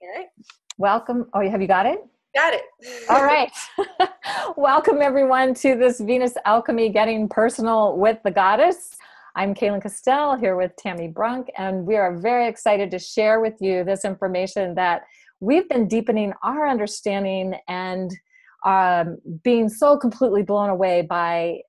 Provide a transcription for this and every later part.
All right. Welcome. Oh, have you got it? Got it. All right. Welcome everyone to this Venus Alchemy Getting Personal with the Goddess. I'm Cayelin Castell here with Tami Brunk, and we are very excited to share with you this information that we've been deepening our understanding and being so completely blown away by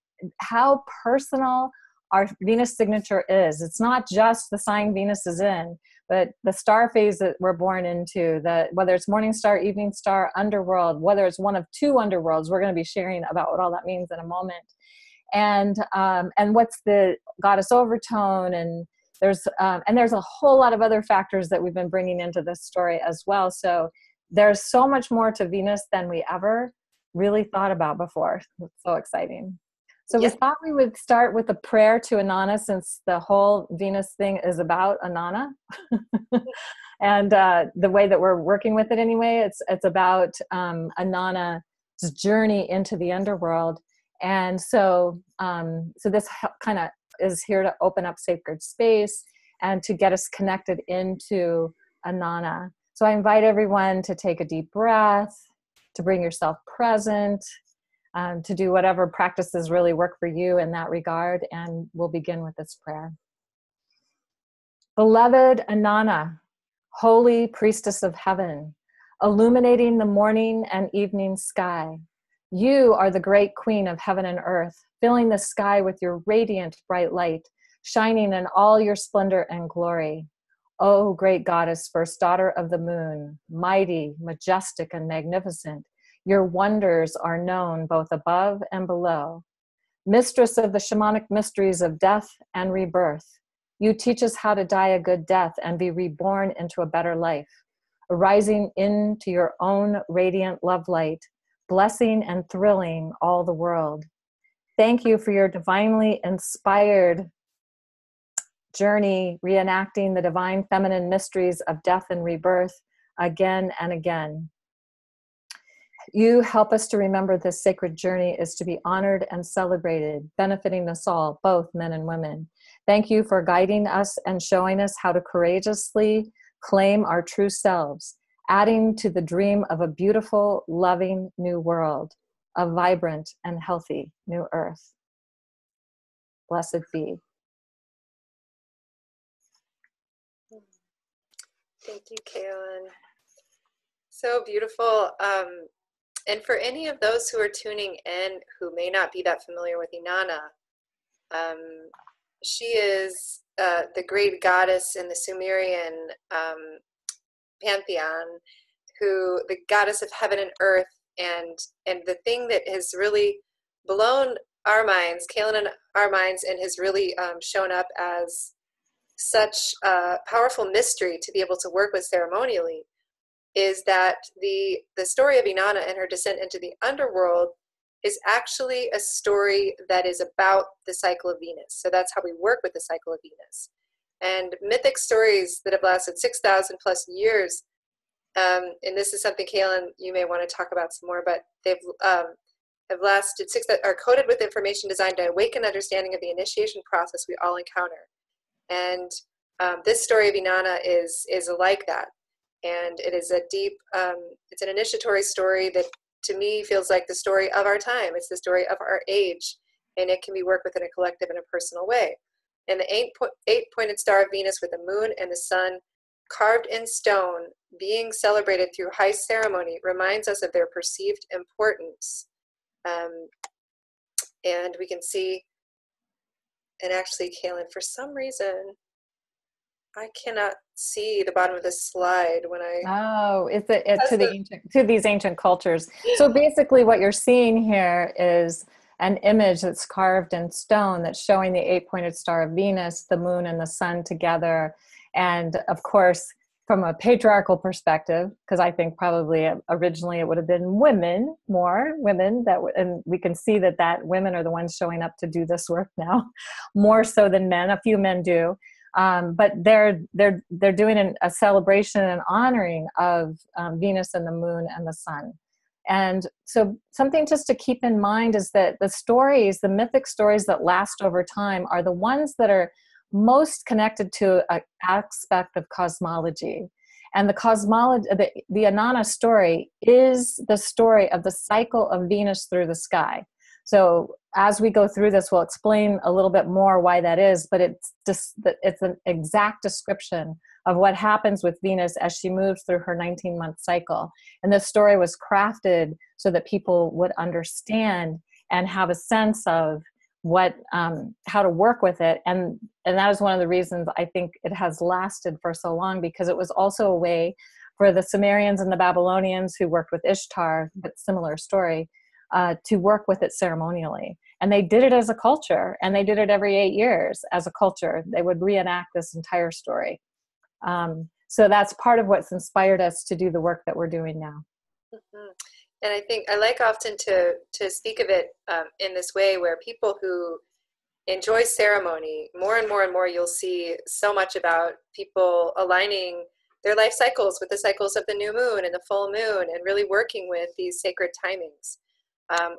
how personal our Venus signature is. It's not just the sign Venus is in, but the star phase that we're born into, whether it's morning star, evening star, underworld, whether it's one of two underworlds, we're going to be sharing about what all that means in a moment. And what's the goddess overtone, and there's a whole lot of other factors that we've been bringing into this story as well. So there's so much more to Venus than we ever really thought about before. It's so exciting. So we thought we would start with a prayer to Inanna, since the whole Venus thing is about Inanna. And the way that we're working with it anyway, it's about Inanna's journey into the underworld. And so this kind of is here to open up sacred space and to get us connected into Inanna. So I invite everyone to take a deep breath, to bring yourself present, to do whatever practices really work for you in that regard. And we'll begin with this prayer. Beloved Inanna, holy priestess of heaven, illuminating the morning and evening sky, you are the great queen of heaven and earth, filling the sky with your radiant bright light, shining in all your splendor and glory. O great goddess, first daughter of the moon, mighty, majestic, and magnificent, your wonders are known both above and below. Mistress of the shamanic mysteries of death and rebirth, you teach us how to die a good death and be reborn into a better life, arising into your own radiant love light, blessing and thrilling all the world. Thank you for your divinely inspired journey, reenacting the divine feminine mysteries of death and rebirth again and again. You help us to remember this sacred journey is to be honored and celebrated, benefiting us all, both men and women. Thank you for guiding us and showing us how to courageously claim our true selves, adding to the dream of a beautiful, loving new world, a vibrant and healthy new earth. Blessed be. Thank you, Cayelin. So beautiful. And for any of those who are tuning in who may not be that familiar with Inanna, she is the great goddess in the Sumerian pantheon, the goddess of heaven and earth, and the thing that has really blown our minds, Cayelin and our minds, and has really shown up as such a powerful mystery to be able to work with ceremonially, is that the story of Inanna and her descent into the underworld is actually a story that is about the cycle of Venus. So that's how we work with the cycle of Venus. And mythic stories that have lasted 6,000 plus years, and this is something, Cayelin, you may want to talk about some more, but they've have lasted are coded with information designed to awaken understanding of the initiation process we all encounter. And this story of Inanna is like that. And it is a deep, it's an initiatory story that to me feels like the story of our time. It's the story of our age, and it can be worked within a collective and a personal way. And the eight-pointed star of Venus with the moon and the sun carved in stone, being celebrated through high ceremony, reminds us of their perceived importance. And we can see, and actually, Cayelin, for some reason, I cannot see the bottom of this slide when I... Oh, it's to these ancient cultures. So basically what you're seeing here is an image that's carved in stone that's showing the eight-pointed star of Venus, the moon and the sun together. And of course, from a patriarchal perspective, because I think probably originally it would have been more women and we can see that women are the ones showing up to do this work now, more so than men. A few men do. But they're doing a celebration and honoring of Venus and the moon and the sun. And so something just to keep in mind is that the mythic stories that last over time are the ones that are most connected to an aspect of cosmology. And the cosmology, the Inanna story is the story of the cycle of Venus through the sky. So as we go through this, we'll explain a little bit more why that is, but it's just that it's an exact description of what happens with Venus as she moves through her 19-month cycle. And this story was crafted so that people would understand and have a sense of what how to work with it. And that is one of the reasons I think it has lasted for so long, because it was also a way for the Sumerians and the Babylonians who worked with Ishtar, but similar story, to work with it ceremonially. And they did it as a culture, and they did it every 8 years as a culture. They would reenact this entire story. So that's part of what's inspired us to do the work that we're doing now. Mm-hmm. And I think I like often to speak of it in this way, where people who enjoy ceremony, more and more and more, you'll see so much about people aligning their life cycles with the cycles of the new moon and the full moon, and really working with these sacred timings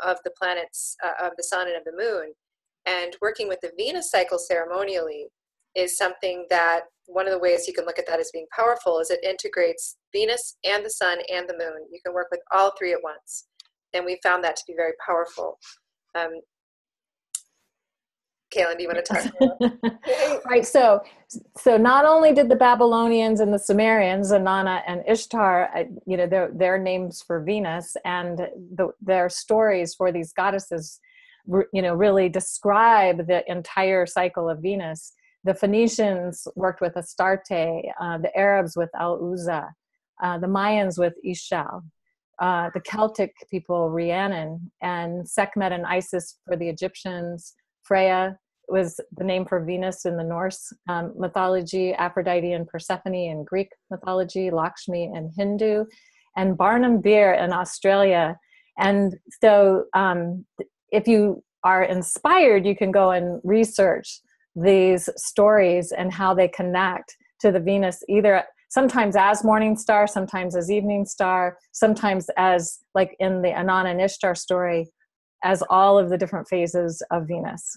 of the planets, of the sun and of the moon. And working with the Venus cycle ceremonially is something that, one of the ways you can look at that as being powerful is it integrates Venus and the sun and the moon. You can work with all three at once. And we found that to be very powerful. Cayelin, do you want to talk about Right. So not only did the Babylonians and the Sumerians, Inanna and Ishtar, their names for Venus, and their stories for these goddesses, really describe the entire cycle of Venus. The Phoenicians worked with Astarte, the Arabs with Al-Uzza, the Mayans with Ishal, the Celtic people, Rhiannon, and Sekhmet and Isis for the Egyptians. Freya was the name for Venus in the Norse mythology, Aphrodite and Persephone in Greek mythology, Lakshmi in Hindu, and Barnum Beer in Australia. And so if you are inspired, you can go and research these stories and how they connect to the Venus, either sometimes as morning star, sometimes as evening star, sometimes as, like in the Inanna and Ishtar story, as all of the different phases of Venus.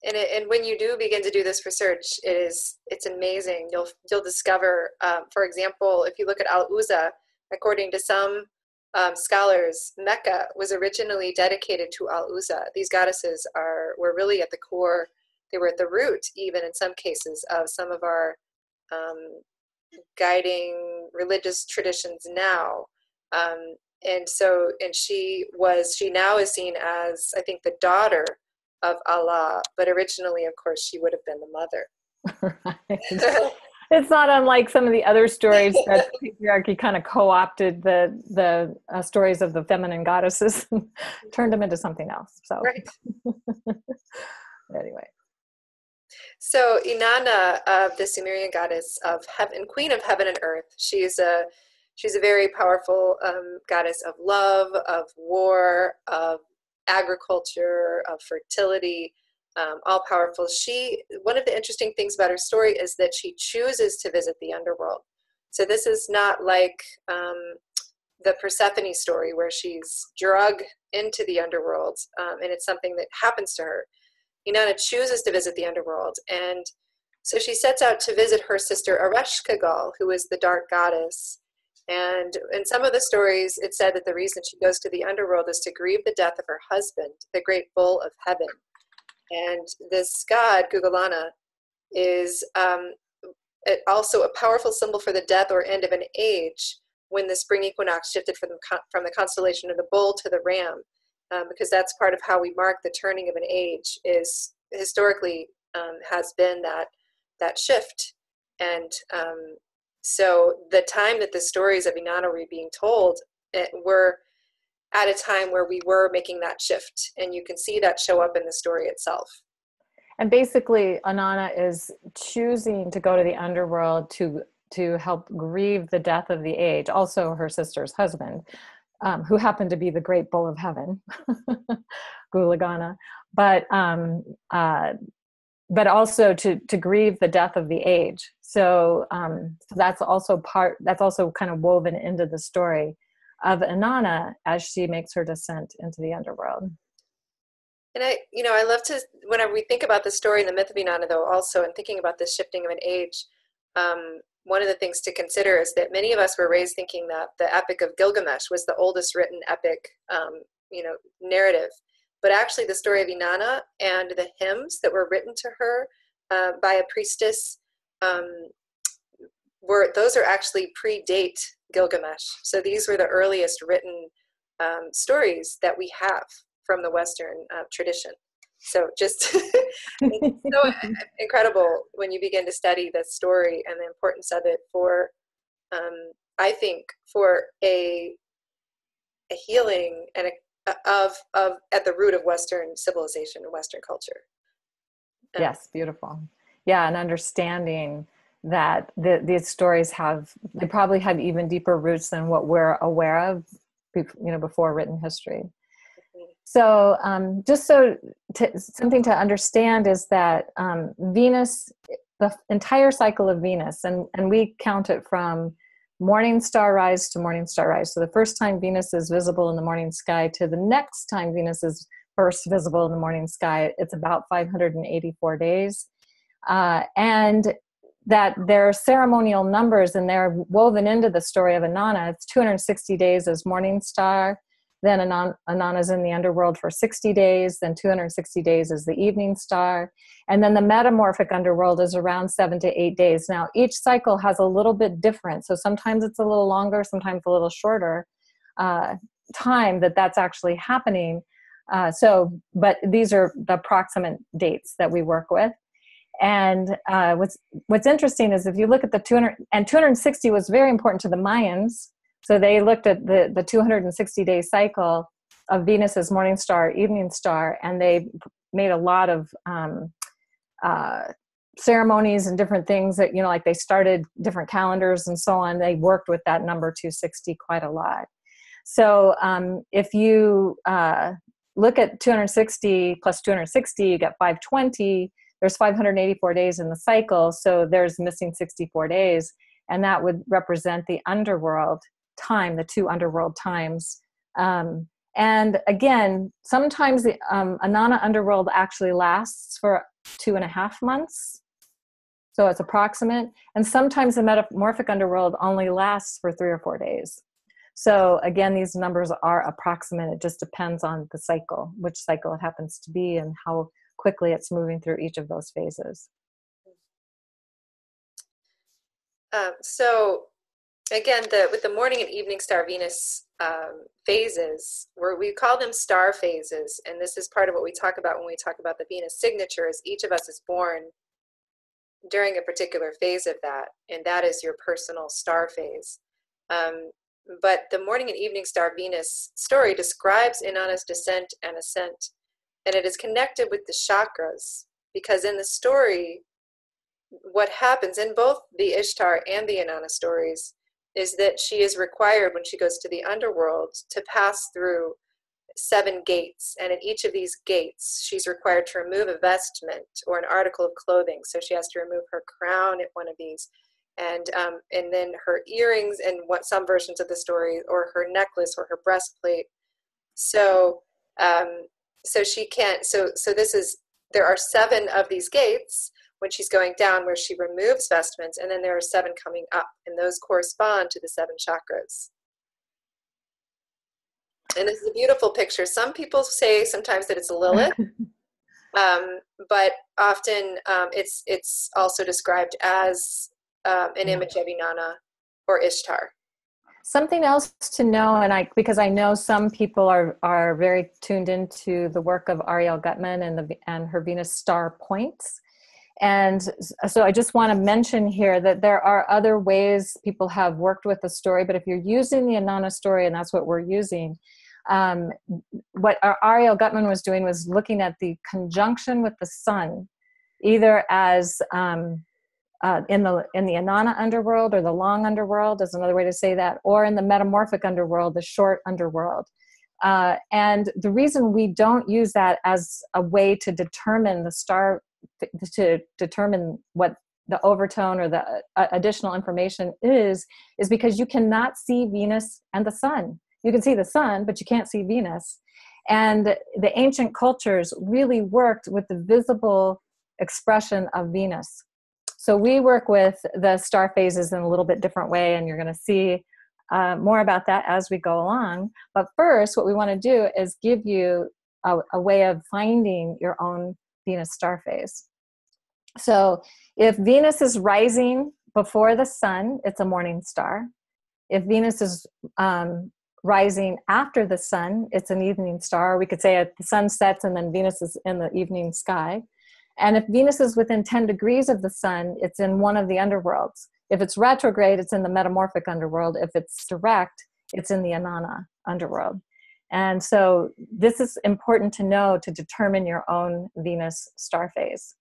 And when you do begin to do this research, it's amazing. You'll discover, for example, if you look at Al-Uzza, according to some scholars, Mecca was originally dedicated to Al-Uzza. These goddesses were really at the core. They were at the root, even in some cases, of some of our guiding religious traditions now. And she now is seen as, I think, the daughter of Allah, but originally, of course, she would have been the mother. Right. It's not unlike some of the other stories that patriarchy kind of co-opted the stories of the feminine goddesses and turned them into something else. So, right. Anyway. So Inanna, the Sumerian goddess of heaven, queen of heaven and earth, she's a very powerful goddess of love, of war, of agriculture, of fertility, all powerful. One of the interesting things about her story is that she chooses to visit the underworld. So this is not like the Persephone story where she's drug into the underworld, and it's something that happens to her. Inanna chooses to visit the underworld, and so she sets out to visit her sister Ereshkigal, who is the dark goddess. And in some of the stories, it said that the reason she goes to the underworld is to grieve the death of her husband, the great bull of heaven. And this god, Gugalana, is also a powerful symbol for the death or end of an age, when the spring equinox shifted from the constellation of the bull to the ram. Because that's part of how we mark the turning of an age, is historically has been that shift. And so the time that the stories of Inanna were being told, were at a time where we were making that shift. And you can see that show up in the story itself. And basically, Inanna is choosing to go to the underworld to help grieve the death of the age, also her sister's husband, who happened to be the great bull of heaven, Gulagana, but also to grieve the death of the age. So that's also kind of woven into the story of Inanna as she makes her descent into the underworld. And I love to, whenever we think about the story and the myth of Inanna, though, also, and thinking about this shifting of an age, one of the things to consider is that many of us were raised thinking that the Epic of Gilgamesh was the oldest written epic, narrative. But actually the story of Inanna and the hymns that were written to her by a priestess, those are actually predate Gilgamesh. So these were the earliest written stories that we have from the Western tradition. So just it's so incredible when you begin to study the story and the importance of it for, I think, for a healing and of at the root of Western civilization and Western culture. Yes, beautiful. Yeah, and understanding that these stories they probably have even deeper roots than what we're aware of, before written history. So something to understand is that Venus, the entire cycle of Venus, and we count it from morning star rise to morning star rise. So the first time Venus is visible in the morning sky to the next time Venus is first visible in the morning sky, it's about 584 days. And that there are ceremonial numbers, and they're woven into the story of Inanna. It's 260 days as morning star. Then Inanna's in the underworld for 60 days, then 260 days as the evening star. And then the metamorphic underworld is around 7 to 8 days. Now, each cycle has a little bit different. So sometimes it's a little longer, sometimes a little shorter time that's actually happening. But these are the approximate dates that we work with. And what's interesting is if you look at the 260 was very important to the Mayans. So they looked at the 260-day cycle of Venus as morning star, evening star, and they made a lot of ceremonies and different things that, like they started different calendars and so on. They worked with that number 260 quite a lot. So if you look at 260 plus 260, you get 520. There's 584 days in the cycle, so there's missing 64 days, and that would represent the underworld time, the two underworld times. And again, sometimes the Inanna underworld actually lasts for 2.5 months, so it's approximate, and sometimes the metamorphic underworld only lasts for 3 or 4 days. So again, these numbers are approximate. It just depends on the cycle, which cycle it happens to be, and how quickly it's moving through each of those phases. So again, with the morning and evening star Venus phases, we call them star phases, and this is part of what we talk about when we talk about the Venus signature. Is each of us is born during a particular phase of that, and that is your personal star phase. But the morning and evening star Venus story describes Inanna's descent and ascent, and it is connected with the chakras, because in the story, what happens in both the Ishtar and the Inanna stories is that she is required, when she goes to the underworld, to pass through 7 gates, and in each of these gates she's required to remove a vestment or an article of clothing. So she has to remove her crown at one of these, and then her earrings in some versions of the story, or her necklace or her breastplate. So she can't. So there are 7 of these gates when she's going down, where she removes vestments, and then there are 7 coming up, and those correspond to the 7 chakras. And this is a beautiful picture. Some people say sometimes that it's Lilith, but often it's also described as an image of Inanna or Ishtar. Something else to know, because I know some people are very tuned into the work of Ariel Gutman and her Venus star points. And so I just want to mention here that there are other ways people have worked with the story, but if you're using the Inanna story, and that's what we're using, what Ariel Gutman was doing was looking at the conjunction with the sun, either as in the Inanna underworld, or the long underworld is another way to say that, or in the metamorphic underworld, the short underworld. And the reason we don't use that as a way to determine the star, to determine what the overtone or the additional information is because you cannot see Venus and the sun. You can see the sun, but you can't see Venus. And the ancient cultures really worked with the visible expression of Venus. So we work with the star phases in a little bit different way, and you're going to see more about that as we go along. But first, what we want to do is give you a way of finding your own Venus star phase. So if Venus is rising before the sun, it's a morning star. If Venus is rising after the sun, it's an evening star. We could say the sun sets and then Venus is in the evening sky. And if Venus is within 10 degrees of the sun, it's in one of the underworlds. If it's retrograde, it's in the metamorphic underworld. If it's direct, it's in the Inanna underworld. And so this is important to know to determine your own Venus star phase.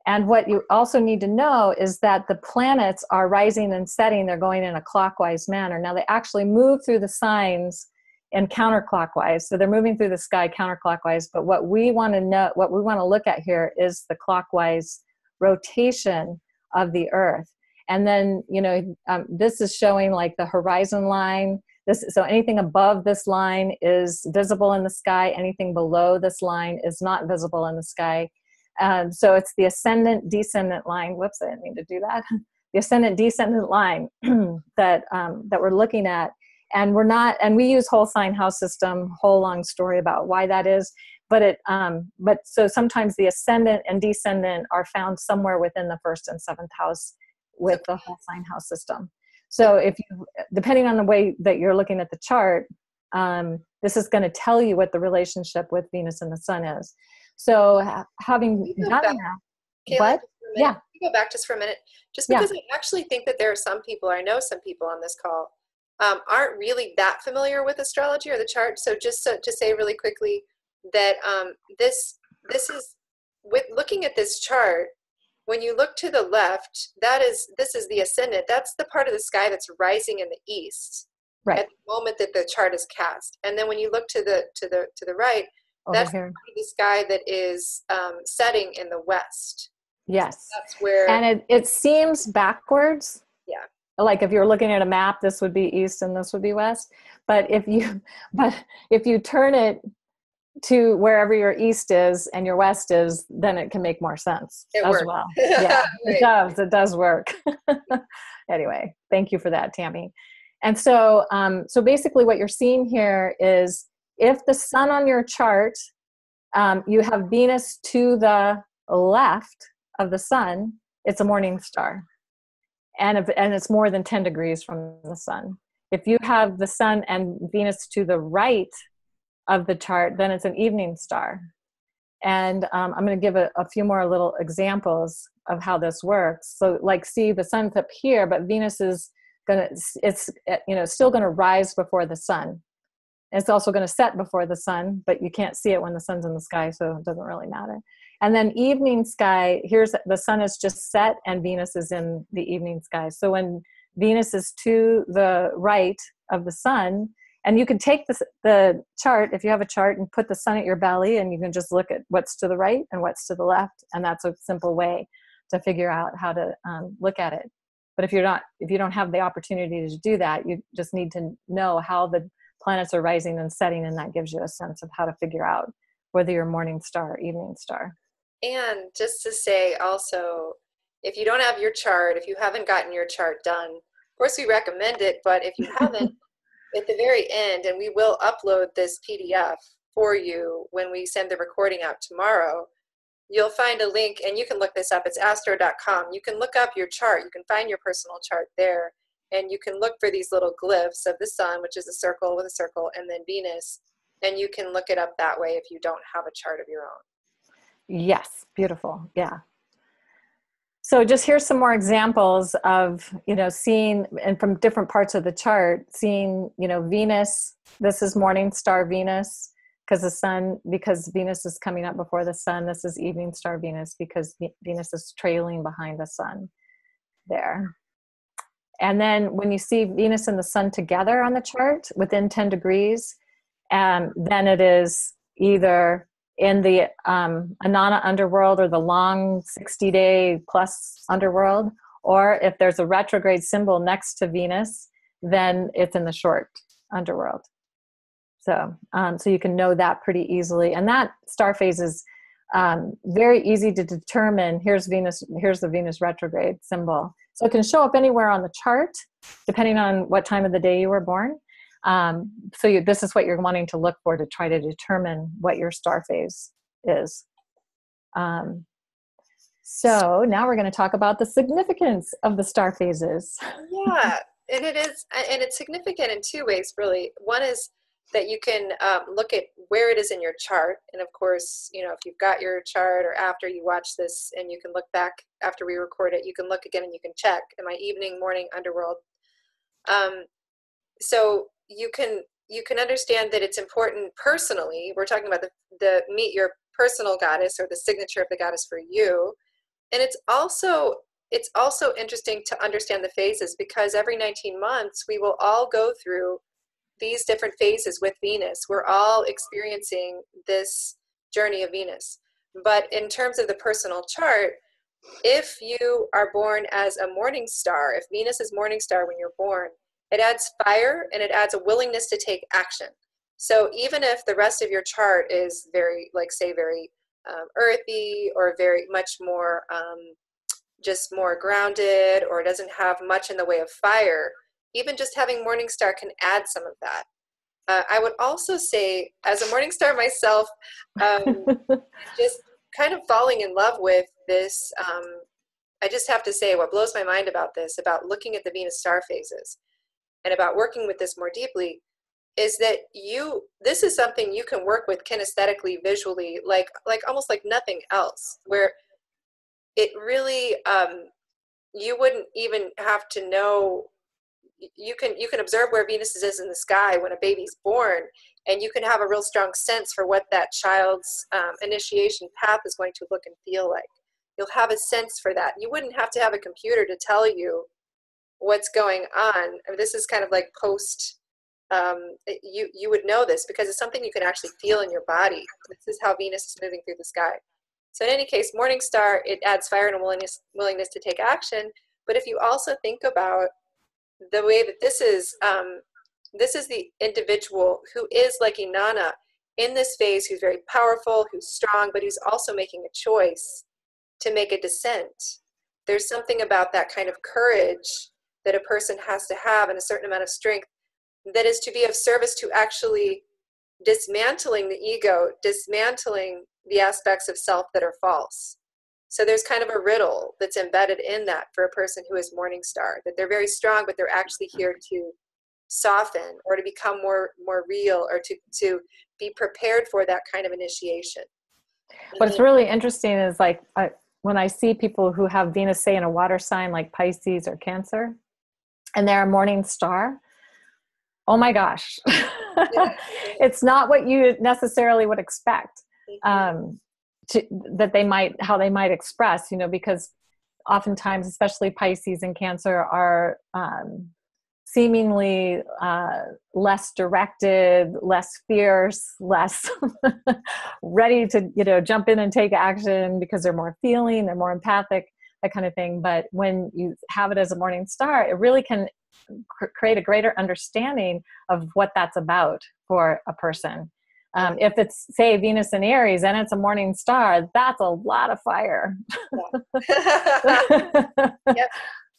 And what you also need to know is that the planets are rising and setting. They're going in a clockwise manner. Now, they actually move through the signs in counterclockwise. So they're moving through the sky counterclockwise. But what we want to know, what we want to look at here is the clockwise rotation of the Earth. And then, this is showing like the horizon line. So anything above this line is visible in the sky. Anything below this line is not visible in the sky. So it's the ascendant descendant line. Whoops, I didn't mean to do that. The ascendant descendant line that we're looking at, and we use whole sign house system, whole long story about why that is. But so sometimes the ascendant and descendant are found somewhere within the first and seventh house with the whole sign house system. So if you, depending on the way that you're looking at the chart, this is going to tell you what the relationship with Venus and the sun is. So having done that, Cayelin, what? Yeah. Go back just for a minute, just because I actually think that there are some people, I know some people on this call, aren't really that familiar with astrology or the chart. So just to say really quickly that this is, with looking at this chart, when you look to the left, this is the ascendant. That's the part of the sky that's rising in the east, right, at the moment that the chart is cast. And then when you look to the right, that's the part of the sky that is setting in the west. Yes. So that's where. And it seems backwards. Yeah. Like if you're looking at a map, this would be east and this would be west. But if you turn it to wherever your east is and your west is, then it can make more sense as well. Yeah, right. It does work. Anyway, thank you for that, Tami. And so, so basically what you're seeing here is if the sun on your chart, you have Venus to the left of the sun, it's a morning star. And it's more than 10 degrees from the sun. If you have the sun and Venus to the right of the chart, then it's an evening star. And I'm going to give a few more little examples of how this works. So like, see, the sun's up here, but Venus is still going to rise before the sun. It's also going to set before the sun, but you can't see it when the sun's in the sky, so it doesn't really matter. And then evening sky, here's the sun is just set and Venus is in the evening sky. So when Venus is to the right of the sun, and you can take the chart, if you have a chart, and put the sun at your belly, and you can just look at what's to the right and what's to the left, and that's a simple way to figure out how to look at it. But if you don't have the opportunity to do that, you just need to know how the planets are rising and setting, and that gives you a sense of how to figure out whether you're morning star or evening star. And just to say also, if you don't have your chart, if you haven't gotten your chart done, of course we recommend it, but if you haven't, at the very end, and we will upload this PDF for you when we send the recording out tomorrow, you'll find a link, and you can look this up. It's astro.com. You can look up your chart. You can find your personal chart there, and you can look for these little glyphs of the sun, which is a circle with a circle, and then Venus, and you can look it up that way if you don't have a chart of your own. Yes, beautiful. Yeah. So just here's some more examples of, seeing, and from different parts of the chart, seeing, Venus, this is morning star Venus, because Venus is coming up before the sun. This is evening star Venus, because Venus is trailing behind the sun there. And then when you see Venus and the sun together on the chart within 10 degrees, then it is either in the Inanna underworld or the long 60-day plus underworld, or if there's a retrograde symbol next to Venus, then it's in the short underworld. So you can know that pretty easily. And that star phase is very easy to determine. Here's the Venus retrograde symbol. So it can show up anywhere on the chart, depending on what time of the day you were born. This is what you're wanting to look for to try to determine what your star phase is. So now we're going to talk about the significance of the star phases. Yeah, and it's significant in two ways, really. One is that you can look at where it is in your chart. And of course, if you've got your chart, or after you watch this and you can look back after we record it, you can look again and you can check, am I evening, morning, underworld? So you can understand that it's important personally. We're talking about the meet your personal goddess, or the signature of the goddess for you. And it's also interesting to understand the phases, because every 19 months we will all go through these different phases with Venus. We're all experiencing this journey of Venus. But in terms of the personal chart, if you are born as a morning star, if Venus is morning star when you're born, it adds fire and it adds a willingness to take action. So even if the rest of your chart is very, very earthy, or very much more just more grounded, or doesn't have much in the way of fire, even just having morning star can add some of that. I would also say, as a morning star myself, just kind of falling in love with this, I just have to say, what blows my mind about looking at the Venus star phases and about working with this more deeply, is that this is something you can work with kinesthetically, visually, like almost like nothing else, where it really, you wouldn't even have to know. You can observe where Venus is in the sky when a baby's born, and you can have a real strong sense for what that child's initiation path is going to look and feel like. You'll have a sense for that. You wouldn't have to have a computer to tell you what's going on. I mean, this is kind of like post. You would know this because it's something you can actually feel in your body. This is how Venus is moving through the sky. So in any case, morning star, it adds fire and a willingness to take action. But if you also think about the way that this is the individual who is like Inanna in this phase, who's very powerful, who's strong, but who's also making a choice to make a descent. There's something about that kind of courage that a person has to have, and a certain amount of strength that is to be of service to actually dismantling the ego, dismantling the aspects of self that are false. So there's kind of a riddle that's embedded in that for a person who is morning star, that they're very strong, but they're actually here to soften, or to become more real, or to be prepared for that kind of initiation. What's really interesting is when I see people who have Venus, say, in a water sign like Pisces or Cancer, and they're a morning star, oh my gosh, it's not what you necessarily would expect. How they might express, because oftentimes, especially Pisces and Cancer, are seemingly less directed, less fierce, less ready to jump in and take action, because they're more feeling, they're more empathic, that kind of thing. But when you have it as a morning star, it really can create a greater understanding of what that's about for a person. If it's, say, Venus in Aries and it's a morning star, that's a lot of fire. Yep.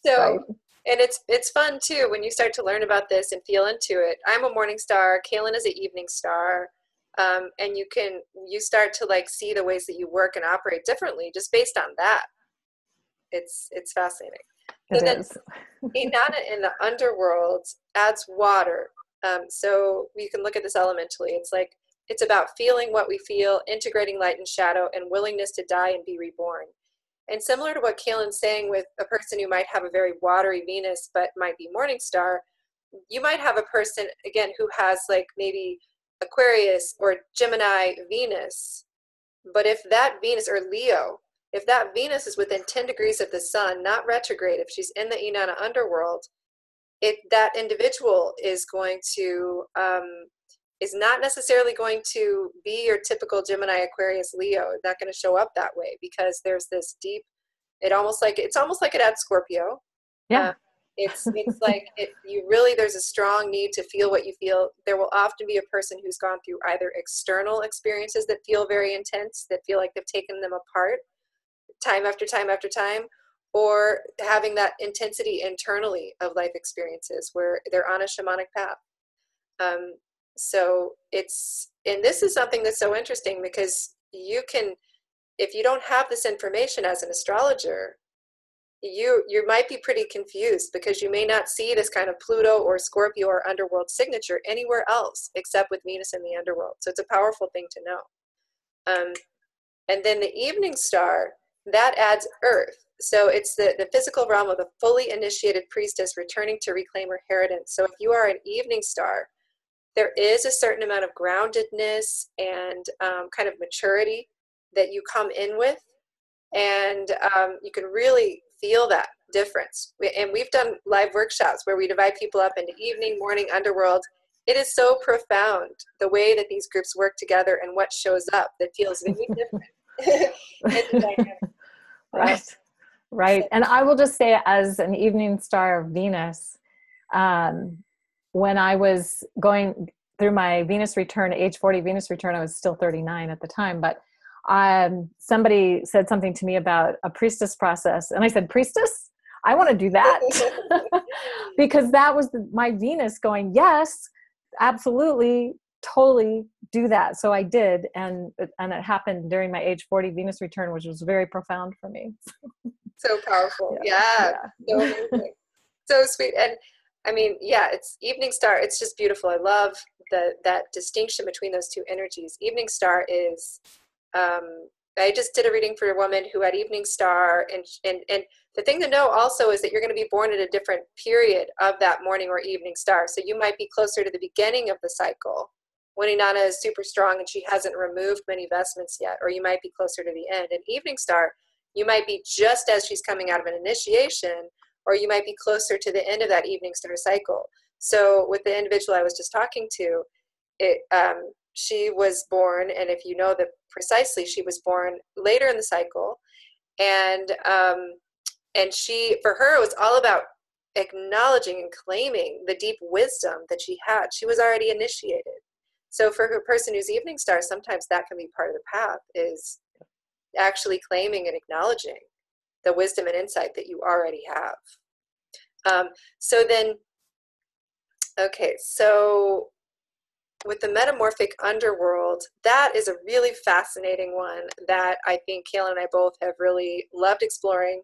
So, right. And it's fun too when you start to learn about this and feel into it. I'm a morning star. Cayelin is an evening star, and you start to see the ways that you work and operate differently just based on that. It's fascinating. It is. Inanna in the underworld adds water. So you can look at this elementally. It's about feeling what we feel, integrating light and shadow, and willingness to die and be reborn. And similar to what Cayelin's saying with a person who might have a very watery Venus but might be morning star, you might have a person, again, who has maybe Aquarius or Gemini Venus. But if that Venus, or Leo, if that Venus is within 10 degrees of the sun, not retrograde, if she's in the Inanna underworld, that individual is going to is not necessarily going to be your typical Gemini, Aquarius, Leo. It's not going to show up that way, because there's this deep, it's almost like it adds Scorpio. Yeah. It's like you really, there's a strong need to feel what you feel. There will often be a person who's gone through either external experiences that feel very intense, that feel like they've taken them apart time after time after time, or having that intensity internally of life experiences where they're on a shamanic path. Um, so and this is something that's so interesting because you can, if you don't have this information as an astrologer, you might be pretty confused because you may not see this kind of Pluto or Scorpio or underworld signature anywhere else except with Venus in the underworld. So it's a powerful thing to know. And then the evening star, that adds earth. So it's the physical realm of the fully initiated priestess returning to reclaim her inheritance. So if you are an evening star, there is a certain amount of groundedness and kind of maturity that you come in with. And you can really feel that difference. And we've done live workshops where we divide people up into evening, morning, underworld. It is so profound the way that these groups work together and what shows up that feels very different. Right. And I will just say, as an evening star of Venus, when I was going through my Venus return, age 40 Venus return, I was still 39 at the time, but somebody said something to me about a priestess process. And I said, priestess? I want to do that. Because that was my Venus going, yes, absolutely, totally do that. So I did. And it happened during my age 40 Venus return, which was very profound for me. So powerful. Yeah. So amazing. So sweet. And I mean, yeah, it's evening star. It's just beautiful. I love that distinction between those two energies. Evening star is, I just did a reading for a woman who had evening star, and the thing to know also is that you're going to be born at a different period of that morning or evening star. So you might be closer to the beginning of the cycle when Inanna is super strong and she hasn't removed many vestments yet, or you might be closer to the end. And evening star, you might be just as she's coming out of an initiation, or you might be closer to the end of that evening star cycle. So with the individual I was just talking to, she was born, and if you know that precisely, she was born later in the cycle, and she, for her, it was all about acknowledging and claiming the deep wisdom that she had. She was already initiated. So for her person who's evening star, sometimes that can be part of the path, is actually claiming and acknowledging the wisdom and insight that you already have. So then, okay, so with the metamorphic underworld, that is a really fascinating one that I think Cayelin and I both have really loved exploring.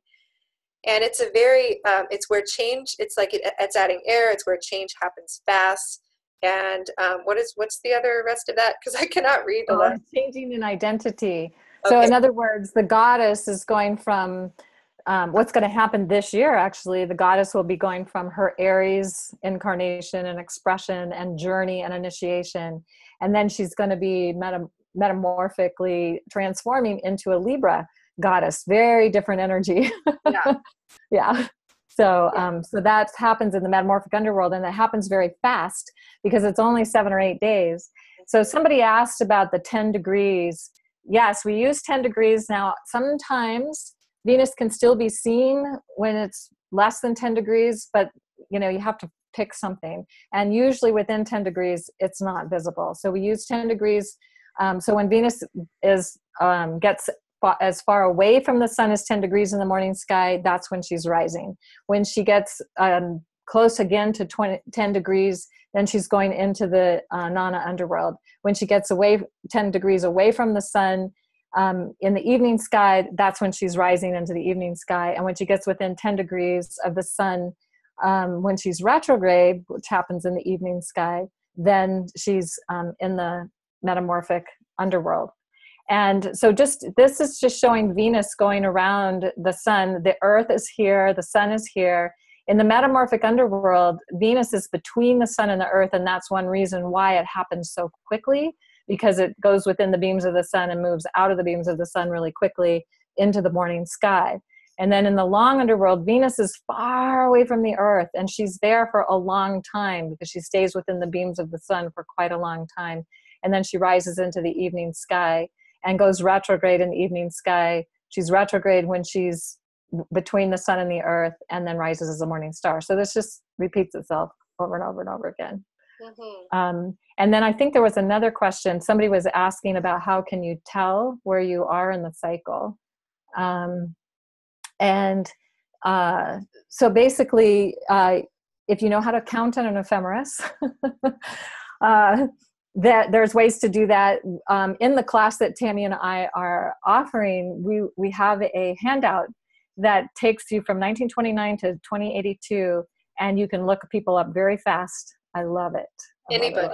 And it's a very, it's where change, it's like it's adding air, it's where change happens fast. And what's the other rest of that? Because I cannot read the last. Changing an identity. Okay. So in other words, the goddess is going from, what's going to happen this year, actually, the goddess will be going from her Aries incarnation and expression and journey and initiation. And then she's going to be metamorphically transforming into a Libra goddess. Very different energy. Yeah. Yeah. So, so that happens in the metamorphic underworld, and it happens very fast because it's only 7 or 8 days. So somebody asked about the 10 degrees. Yes, we use 10 degrees. Now, sometimes Venus can still be seen when it's less than 10 degrees, but you have to pick something. And usually within 10 degrees, it's not visible. So we use 10 degrees. So when Venus gets as far away from the sun as 10 degrees in the morning sky, that's when she's rising. When she gets close again to 10 degrees, then she's going into the Nana underworld. When she gets 10 degrees away from the sun, in the evening sky, that's when she's rising into the evening sky. And when she gets within 10 degrees of the sun, when she's retrograde, which happens in the evening sky, then she's in the metamorphic underworld. And so this is just showing Venus going around the sun. The earth is here, the sun is here. In the metamorphic underworld, Venus is between the sun and the earth, and that's one reason why it happens so quickly, because it goes within the beams of the sun and moves out of the beams of the sun really quickly into the morning sky. And then in the long underworld, Venus is far away from the earth, and she's there for a long time because she stays within the beams of the sun for quite a long time. And then she rises into the evening sky and goes retrograde in the evening sky. She's retrograde when she's between the sun and the earth, and then rises as a morning star. So this just repeats itself over and over and over again. And then I think there was another question. Somebody was asking about how can you tell where you are in the cycle. So basically, if you know how to count on an ephemeris, that there's ways to do that. In the class that Tami and I are offering, we have a handout that takes you from 1929 to 2082, and you can look people up very fast. I love it. Anybody.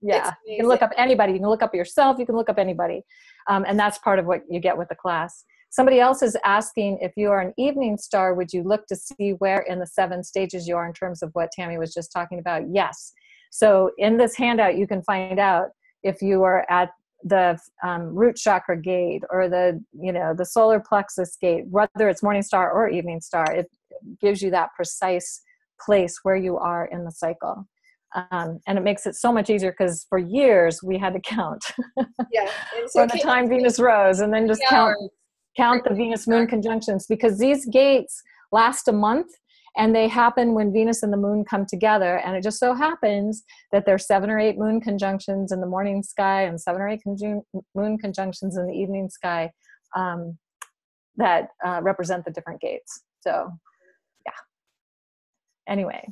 Yeah, you can look up anybody. You can look up yourself. You can look up anybody. And that's part of what you get with the class. Somebody else is asking, if you are an evening star, would you look to see where in the 7 stages you are in terms of what Tami was just talking about? Yes. So in this handout, you can find out if you are at the root chakra gate, or the solar plexus gate, whether it's morning star or evening star. It gives you that precise place where you are in the cycle. And it makes it so much easier, because for years we had to count from the time Venus rose, and then just count the Venus moon conjunctions, because these gates last a month, and they happen when Venus and the moon come together. And it just so happens that there's 7 or 8 moon conjunctions in the morning sky, and 7 or 8 moon conjunctions in the evening sky that represent the different gates. So yeah. Anyway.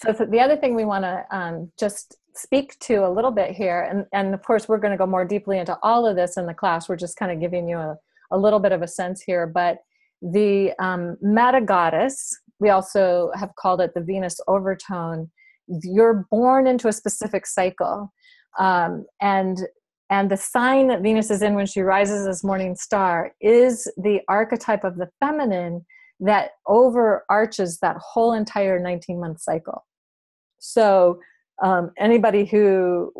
So the other thing we want to just speak to a little bit here, and of course we're going to go more deeply into all of this in the class. We're just kind of giving you a little bit of a sense here, but the meta goddess, we also have called it the Venus overtone. You're born into a specific cycle, and the sign that Venus is in when she rises as morning star is the archetype of the feminine that overarches that whole entire 19-month cycle. So anybody who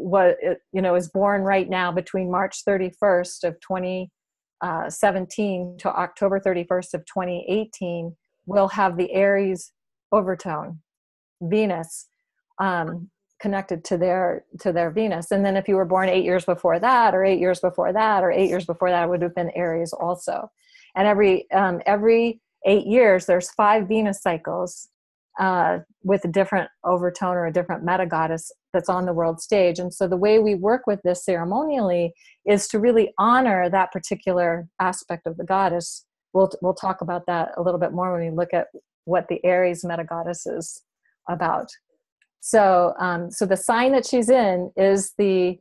is born right now between March 31st of 2017 to October 31st of 2018 will have the Aries overtone, Venus, connected to their Venus. And then if you were born 8 years before that, or 8 years before that, or 8 years before that, it would have been Aries also. And every 8 years, there's 5 Venus cycles with a different overtone or a different meta goddess that's on the world stage. And so the way we work with this ceremonially is to really honor that particular aspect of the goddess. We'll talk about that a little bit more when we look at what the Aries meta goddess is about. So the sign that she's in is the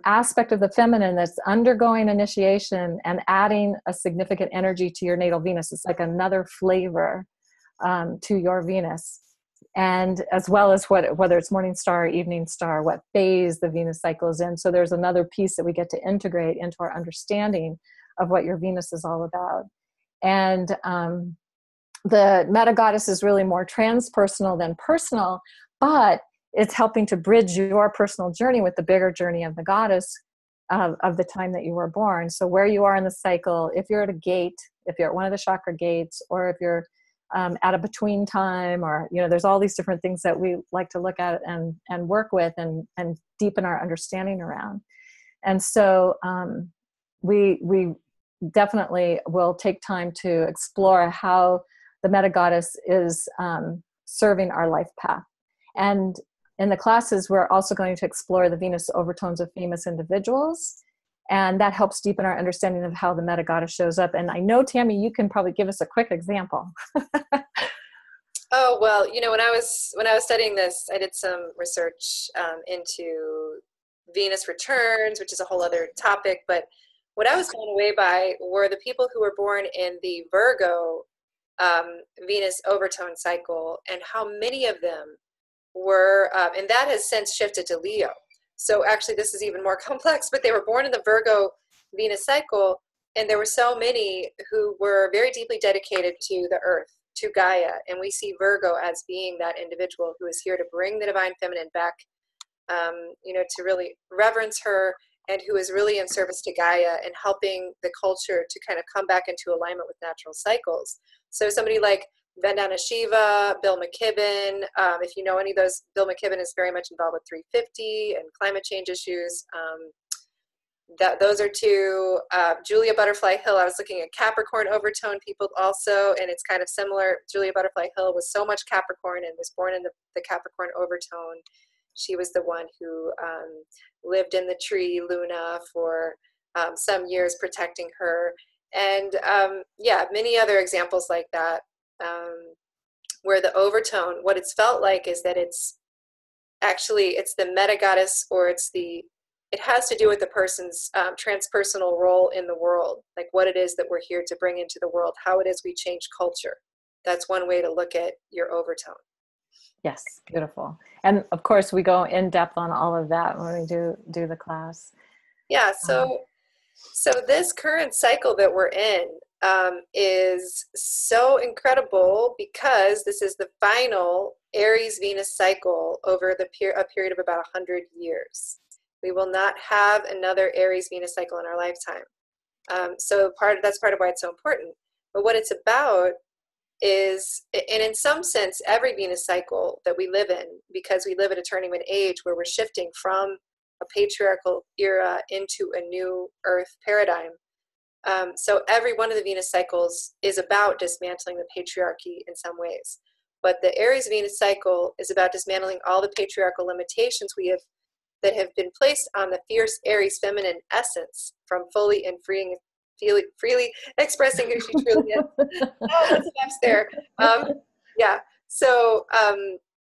aspect of the feminine that's undergoing initiation and adding a significant energy to your natal Venus. It's like another flavor to your Venus. And as well as whether it's morning star or evening star, what phase the Venus cycle is in. So there's another piece that we get to integrate into our understanding of what your Venus is all about. And the meta goddess is really more transpersonal than personal, but it's helping to bridge your personal journey with the bigger journey of the goddess of the time that you were born. So where you are in the cycle, if you're at a gate, if you're at one of the chakra gates, or if you're at a between time, or, there's all these different things that we like to look at and work with and deepen our understanding around. And so we definitely will take time to explore how the meta goddess is serving our life path. And in the classes, we're also going to explore the Venus overtones of famous individuals, and that helps deepen our understanding of how the meta goddess shows up. And I know, Tami, you can probably give us a quick example. Oh, well, when I was studying this, I did some research into Venus returns, which is a whole other topic. But what I was blown away by were the people who were born in the Virgo Venus overtone cycle, and how many of them were, and that has since shifted to Leo. So actually this is even more complex, but they were born in the Virgo Venus cycle, and there were so many who were very deeply dedicated to the earth, to Gaia. And we see Virgo as being that individual who is here to bring the divine feminine back, to really reverence her, and who is really in service to Gaia and helping the culture to kind of come back into alignment with natural cycles. So somebody like Vandana Shiva, Bill McKibben, if you know any of those, Bill McKibben is very much involved with 350 and climate change issues. those are two. Julia Butterfly Hill, I was looking at Capricorn overtone people also, and it's kind of similar. Julia Butterfly Hill was so much Capricorn and was born in the Capricorn overtone. She was the one who lived in the tree Luna for some years, protecting her. And many other examples like that, where the overtone, what it's felt like is that it's the meta goddess, or it has to do with the person's transpersonal role in the world, like what it is that we're here to bring into the world, how it is we change culture. That's one way to look at your overtone. Yes, beautiful. And of course, we go in depth on all of that when we do the class. Yeah, so this current cycle that we're in is so incredible because this is the final Aries-Venus cycle over a period of about 100 years. We will not have another Aries-Venus cycle in our lifetime. So that's part of why it's so important. But what it's about is, and in some sense, every Venus cycle that we live in, because we live at a turning of an age where we're shifting from a patriarchal era into a new earth paradigm. So every one of the Venus cycles is about dismantling the patriarchy in some ways. But the Aries-Venus cycle is about dismantling all the patriarchal limitations that have been placed on the fierce Aries feminine essence from fully and freely expressing who she truly is. Oh, that's enough there.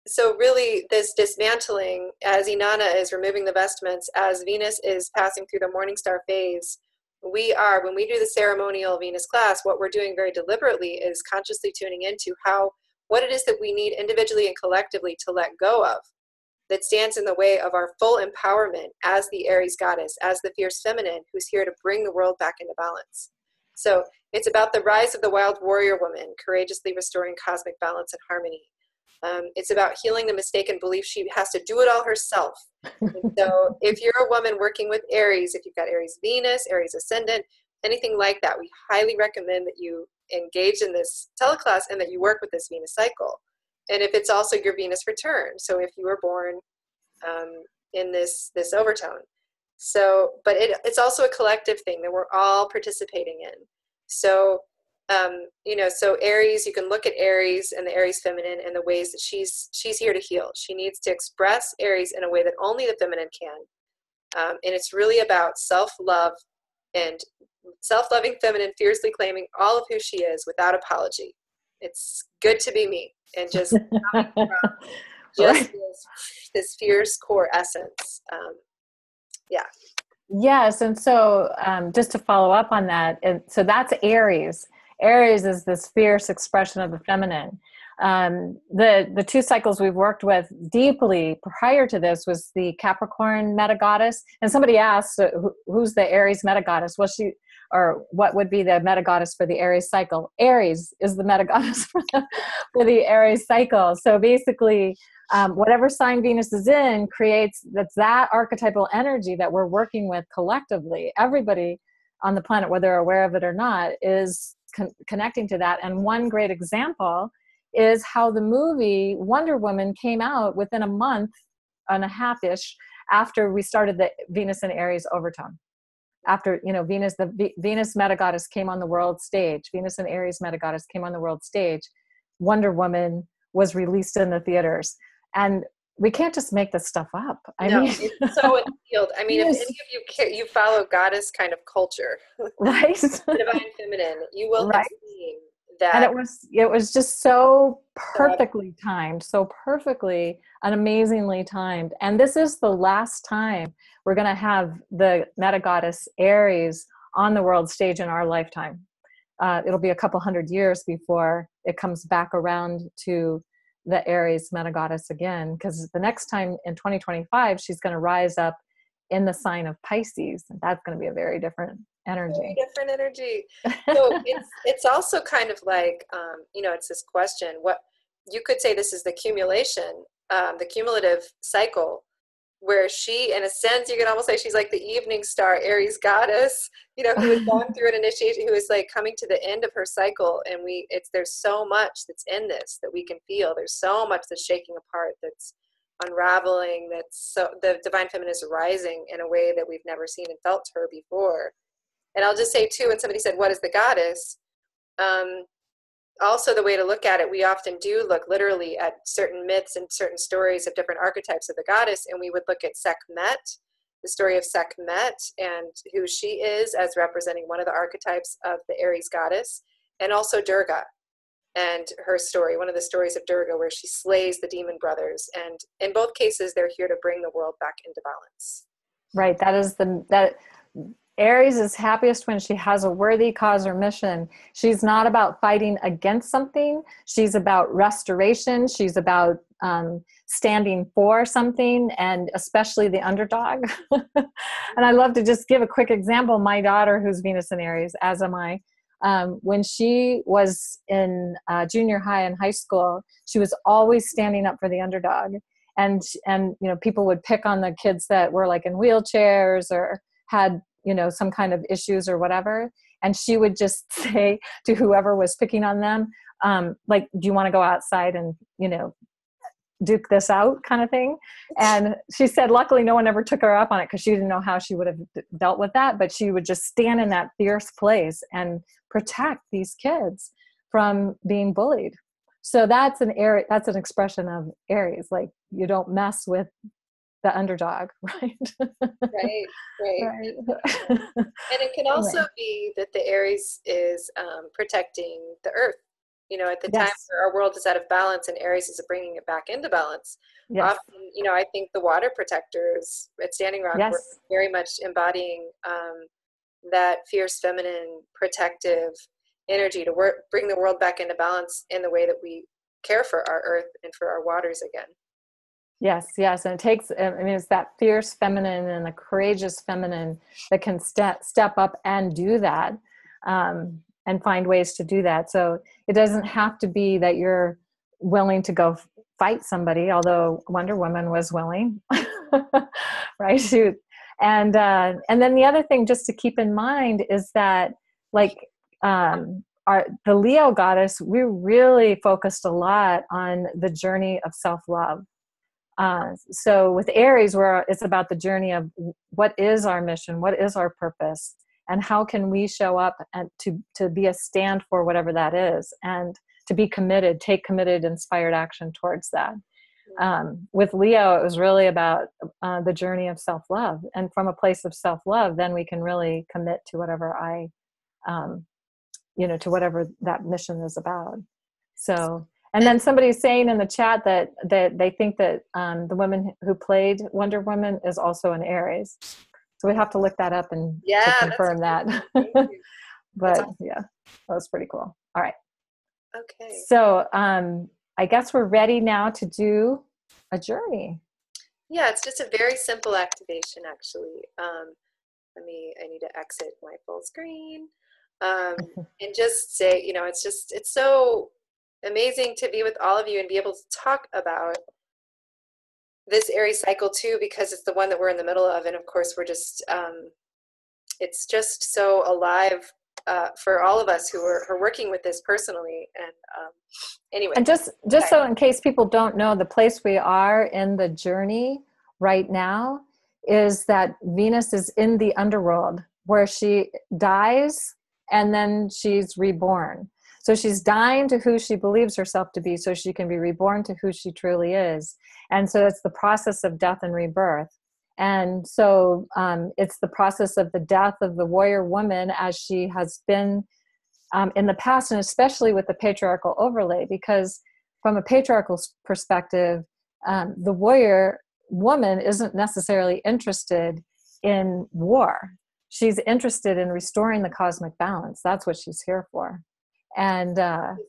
So really this dismantling, as Inanna is removing the vestments, as Venus is passing through the morning star phase, when we do the ceremonial Venus class, what we're doing very deliberately is consciously tuning into what it is that we need individually and collectively to let go of, that stands in the way of our full empowerment as the Aries goddess, as the fierce feminine who's here to bring the world back into balance. So it's about the rise of the wild warrior woman, courageously restoring cosmic balance and harmony. It's about healing the mistaken belief she has to do it all herself. And so if you're a woman working with Aries, if you've got Aries Venus, Aries Ascendant, anything like that, we highly recommend that you engage in this teleclass and that you work with this Venus cycle. And if it's also your Venus return, so if you were born in this overtone. But it's also a collective thing that we're all participating in. So, so Aries, you can look at Aries and the Aries feminine and the ways that she's here to heal. She needs to express Aries in a way that only the feminine can. And it's really about self-love and self-loving feminine fiercely claiming all of who she is without apology. It's good to be me, and just coming from just this fierce core essence. Yes, and so just to follow up on that, so that's Aries. Aries is this fierce expression of the feminine. The two cycles we've worked with deeply prior to this was the Capricorn meta goddess. And somebody asked, who's the Aries meta goddess? Or what would be the meta goddess for the Aries cycle? Aries is the meta goddess for the Aries cycle. So basically, whatever sign Venus is in creates that archetypal energy that we're working with collectively. Everybody on the planet, whether they're aware of it or not, is connecting to that. And one great example is how the movie Wonder Woman came out within a month and a half-ish after we started the Venus and Aries overtone. After, Venus, the Venus meta goddess came on the world stage, Venus and Aries meta goddess came on the world stage, Wonder Woman was released in the theaters. And we can't just make this stuff up. I mean, it's so in the field. I mean, yes. If any of you care, you follow goddess kind of culture, right? Divine feminine, you will have seen that. And it was just so perfectly timed, so perfectly and amazingly timed. And this is the last time we're going to have the meta goddess Aries on the world stage in our lifetime. It'll be a couple hundred years before it comes back around to the Aries meta goddess again, because the next time in 2025, she's going to rise up in the sign of Pisces. And that's going to be a very different energy. Very different energy. So it's also kind of like, it's this question, what you could say this is the accumulation, the cumulative cycle, where she, in a sense, you can almost say she's like the evening star Aries goddess, who has gone through an initiation, who is like coming to the end of her cycle. And there's so much that's in this that we can feel. There's so much that's shaking apart, that's unraveling, that's so the divine feminine is rising in a way that we've never seen and felt her before. And I'll just say too, when somebody said, what is the goddess? Also, the way to look at it, we often do look literally at certain myths and certain stories of different archetypes of the goddess, and we would look at Sekhmet, the story of Sekhmet, and who she is as representing one of the archetypes of the Aries goddess, and also Durga and her story, one of the stories of Durga, where she slays the demon brothers. And in both cases, they're here to bring the world back into balance. Right. That Aries is happiest when she has a worthy cause or mission. She's not about fighting against something. She's about restoration. She's about standing for something, and especially the underdog. And I love to just give a quick example. My daughter, who's Venus in Aries, as am I, when she was in junior high and high school, she was always standing up for the underdog. And people would pick on the kids that were like in wheelchairs or had, some kind of issues or whatever. And she would just say to whoever was picking on them, do you want to go outside and, duke this out kind of thing? And she said, luckily no one ever took her up on it, because she didn't know how she would have dealt with that. But she would just stand in that fierce place and protect these kids from being bullied. So that's an expression of Aries. Like, you don't mess with the underdog, right? Right. And it can also be that the Aries is protecting the earth. At the time where our world is out of balance and Aries is bringing it back into balance. Yes. Often, I think the water protectors at Standing Rock were very much embodying that fierce feminine protective energy to bring the world back into balance in the way that we care for our earth and for our waters again. Yes. And it takes, it's that fierce feminine and the courageous feminine that can step up and do that, and find ways to do that. So it doesn't have to be that you're willing to go fight somebody, although Wonder Woman was willing, right? And then the other thing just to keep in mind is that, like, the Leo goddess, we really focused a lot on the journey of self-love. So with Aries, where it's about the journey of what is our mission, what is our purpose, and how can we show up and to be a stand for whatever that is, and to be committed, take committed, inspired action towards that. With Leo, it was really about the journey of self-love, and from a place of self-love, then we can really commit to whatever to whatever that mission is about. So. And then somebody's saying in the chat that they think that the woman who played Wonder Woman is also an Aries. So we have to look that up and to confirm that. But awesome. Yeah, that was pretty cool. All right. Okay. So I guess we're ready now to do a journey. Yeah, it's just a very simple activation, actually. I need to exit my full screen and just say, it's so amazing to be with all of you and be able to talk about this Aries cycle too, because it's the one that we're in the middle of. And of course, we're just, it's just so alive for all of us who are working with this personally. And anyway. And just so in case people don't know, the place we are in the journey right now is that Venus is in the underworld, where she dies and then she's reborn. So she's dying to who she believes herself to be, so she can be reborn to who she truly is. And so it's the process of death and rebirth. And so it's the process of the death of the warrior woman as she has been in the past, and especially with the patriarchal overlay, because from a patriarchal perspective, the warrior woman isn't necessarily interested in war. She's interested in restoring the cosmic balance. That's what she's here for. And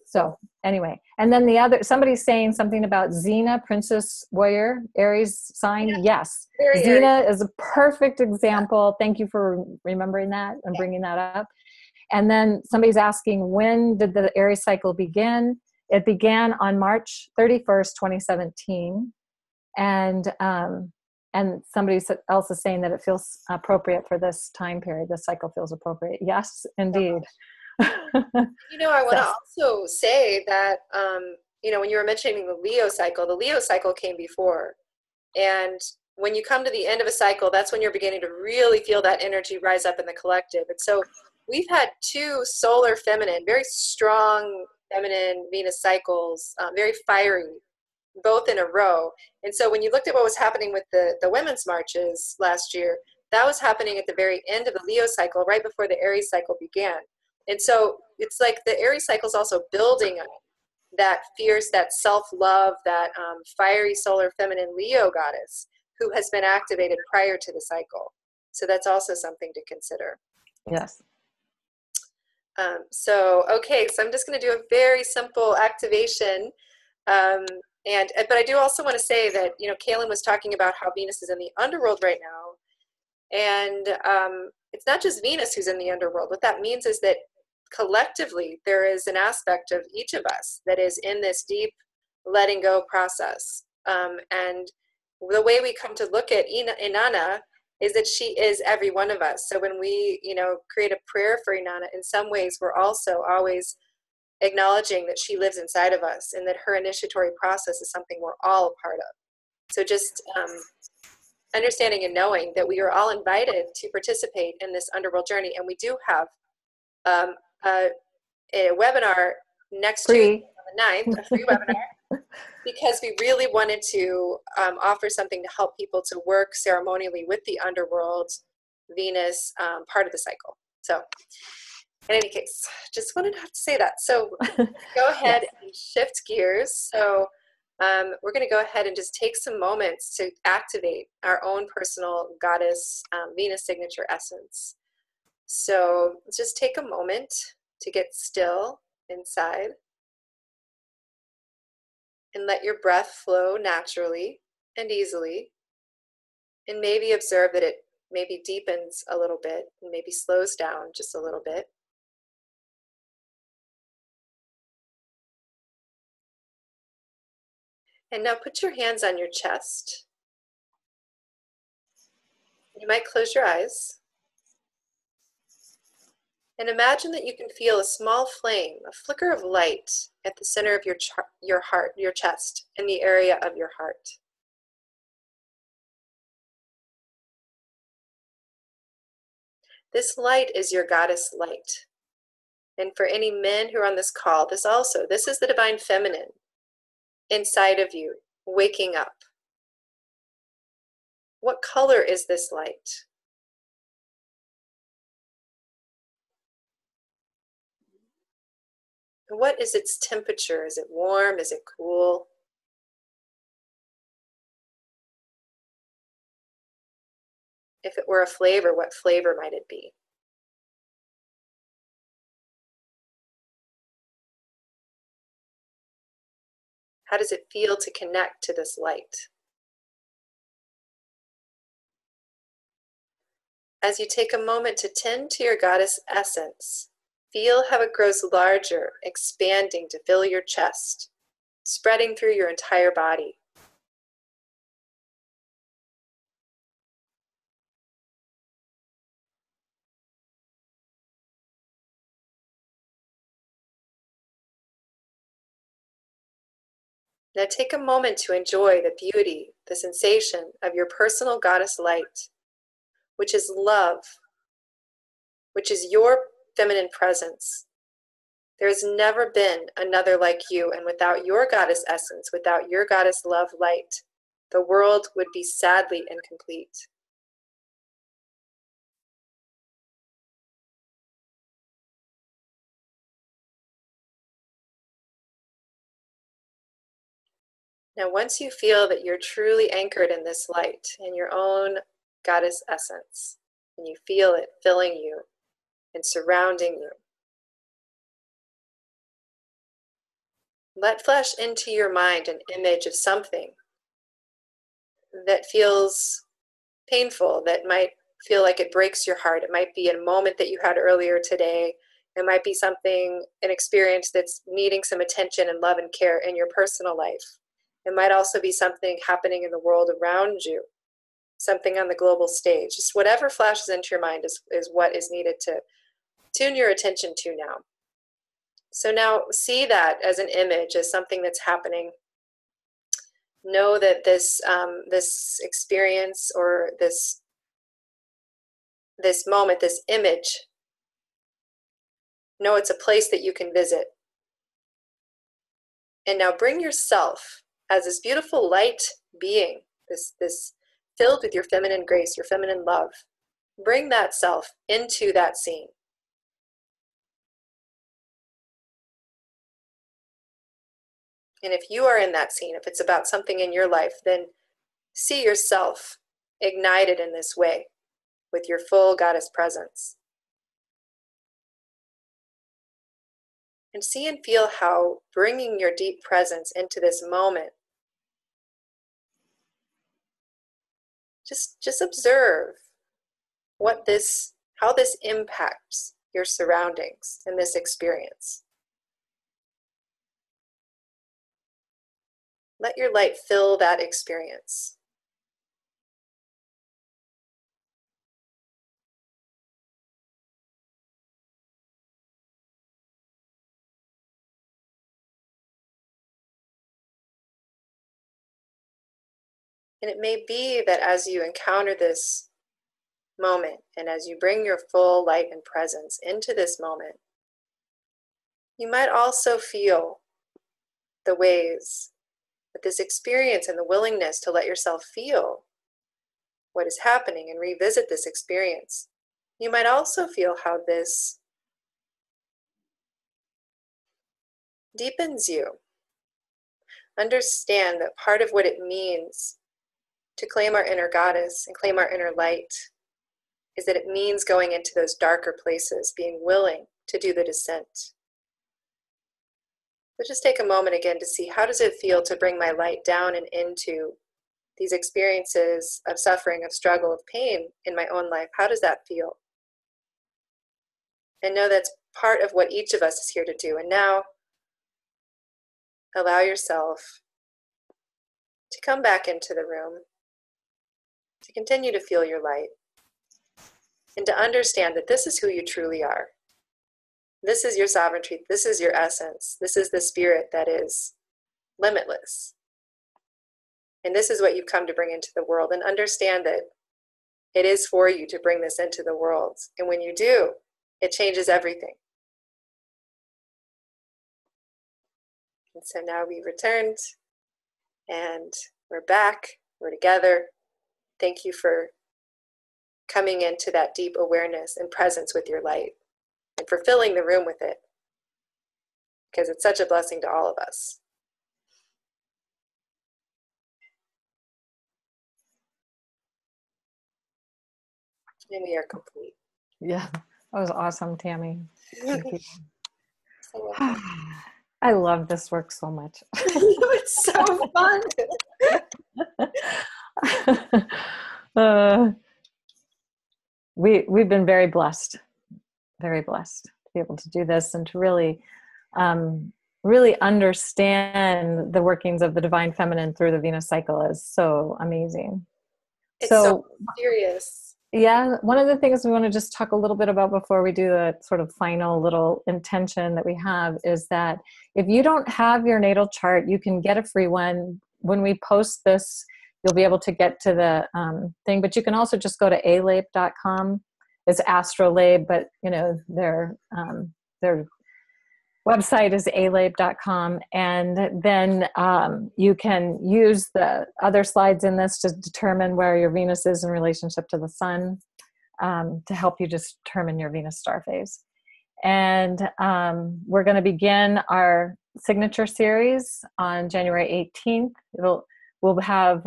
so anyway, and then somebody's saying something about Xena, Princess Warrior, Aries sign. Yeah. Yes. Xena is a perfect example. Thank you for remembering that and bringing that up. And then somebody's asking, when did the Aries cycle begin? It began on March 31st, 2017. And somebody else is saying that it feels appropriate for this time period. This cycle feels appropriate. Yes, indeed. I want to also say that, when you were mentioning the Leo cycle came before And when you come to the end of a cycle, that's when you're beginning to really feel that energy rise up in the collective. And so we've had 2 solar feminine, very strong feminine Venus cycles, very fiery, both in a row. And so when you looked at what was happening with the women's marches last year, that was happening at the very end of the Leo cycle, right before the Aries cycle began. And so it's like the Aries cycle is also building up that fierce, that self-love, that fiery solar feminine Leo goddess who has been activated prior to the cycle. So that's also something to consider. Yes. Okay, so I'm just going to do a very simple activation. But I do also want to say that, you know, Cayelin was talking about how Venus is in the underworld right now. And it's not just Venus who's in the underworld. What that means is that collectively, there is an aspect of each of us that is in this deep letting go process. And the way we come to look at Inanna is that she is every one of us. So when we, you know, create a prayer for Inanna, in some ways, we're also always acknowledging that she lives inside of us and that her initiatory process is something we're all a part of. So just understanding and knowing that we are all invited to participate in this underworld journey. And we do have a webinar next Tuesday on the 9th, a free webinar, because we really wanted to offer something to help people to work ceremonially with the underworld Venus part of the cycle. So in any case, just wanted to have to say that. So go ahead and shift gears. So we're going to go ahead and just take some moments to activate our own personal goddess Venus signature essence. So just take a moment to get still inside and let your breath flow naturally and easily, and maybe observe that it maybe deepens a little bit and maybe slows down just a little bit. And now put your hands on your chest. You might close your eyes. And imagine that you can feel a small flame, a flicker of light at the center of your heart, your chest, in the area of your heart. This light is your goddess light. And for any men who are on this call, this is the divine feminine inside of you, waking up. What color is this light? What is its temperature? Is it warm? Is it cool? If it were a flavor, what flavor might it be? How does it feel to connect to this light? As you take a moment to tend to your goddess essence, feel how it grows larger, expanding to fill your chest, spreading through your entire body. Now take a moment to enjoy the beauty, the sensation of your personal goddess light, which is love, which is your feminine presence. There has never been another like you, and without your goddess essence, without your goddess love light, the world would be sadly incomplete. Now, once you feel that you're truly anchored in this light, in your own goddess essence, and you feel it filling you and surrounding you, let flash into your mind an image of something that feels painful, that might feel like it breaks your heart. It might be a moment that you had earlier today. It might be something, an experience that's needing some attention and love and care in your personal life. It might also be something happening in the world around you, something on the global stage. Just whatever flashes into your mind is what is needed to tune your attention to now. So now see that as an image, as something that's happening. know that this experience, or this moment, this image, know it's a place that you can visit. And now bring yourself as this beautiful light being, this filled with your feminine grace, your feminine love. Bring that self into that scene. And if you are in that scene, if it's about something in your life, then see yourself ignited in this way with your full goddess presence. And see and feel how bringing your deep presence into this moment, just observe how this impacts your surroundings and this experience. Let your light fill that experience. And it may be that as you encounter this moment, and as you bring your full light and presence into this moment, you might also feel the ways that this experience and the willingness to let yourself feel what is happening and revisit this experience. You might also feel how this deepens you. Understand that part of what it means to claim our inner goddess and claim our inner light is that it means going into those darker places, being willing to do the descent. So just take a moment again to see, how does it feel to bring my light down and into these experiences of suffering, of struggle, of pain in my own life? How does that feel? And know that's part of what each of us is here to do. And now, allow yourself to come back into the room, to continue to feel your light, and to understand that this is who you truly are. This is your sovereignty. This is your essence. This is the spirit that is limitless. And this is what you've come to bring into the world. And understand that it is for you to bring this into the world. And when you do, it changes everything. And so now we returned, and we're back. We're together. Thank you for coming into that deep awareness and presence with your light, and for filling the room with it, because it's such a blessing to all of us. And we are complete. Yeah, that was awesome, Tami. Thank you. So welcome. I love this work so much. It's so fun. We've been very blessed to be able to do this, and to really understand the workings of the divine feminine through the Venus cycle is so amazing. It's so serious. Yeah, one of the things we want to just talk a little bit about before we do the sort of final little intention that we have is that if you don't have your natal chart, you can get a free one. When we post this, you'll be able to get to the thing, but you can also just go to alape.com. It's astrolabe, but you know, their website is alape.com, and then you can use the other slides in this to determine where your Venus is in relationship to the sun, to help you just determine your Venus star phase. And we're going to begin our signature series on January 18th. We'll have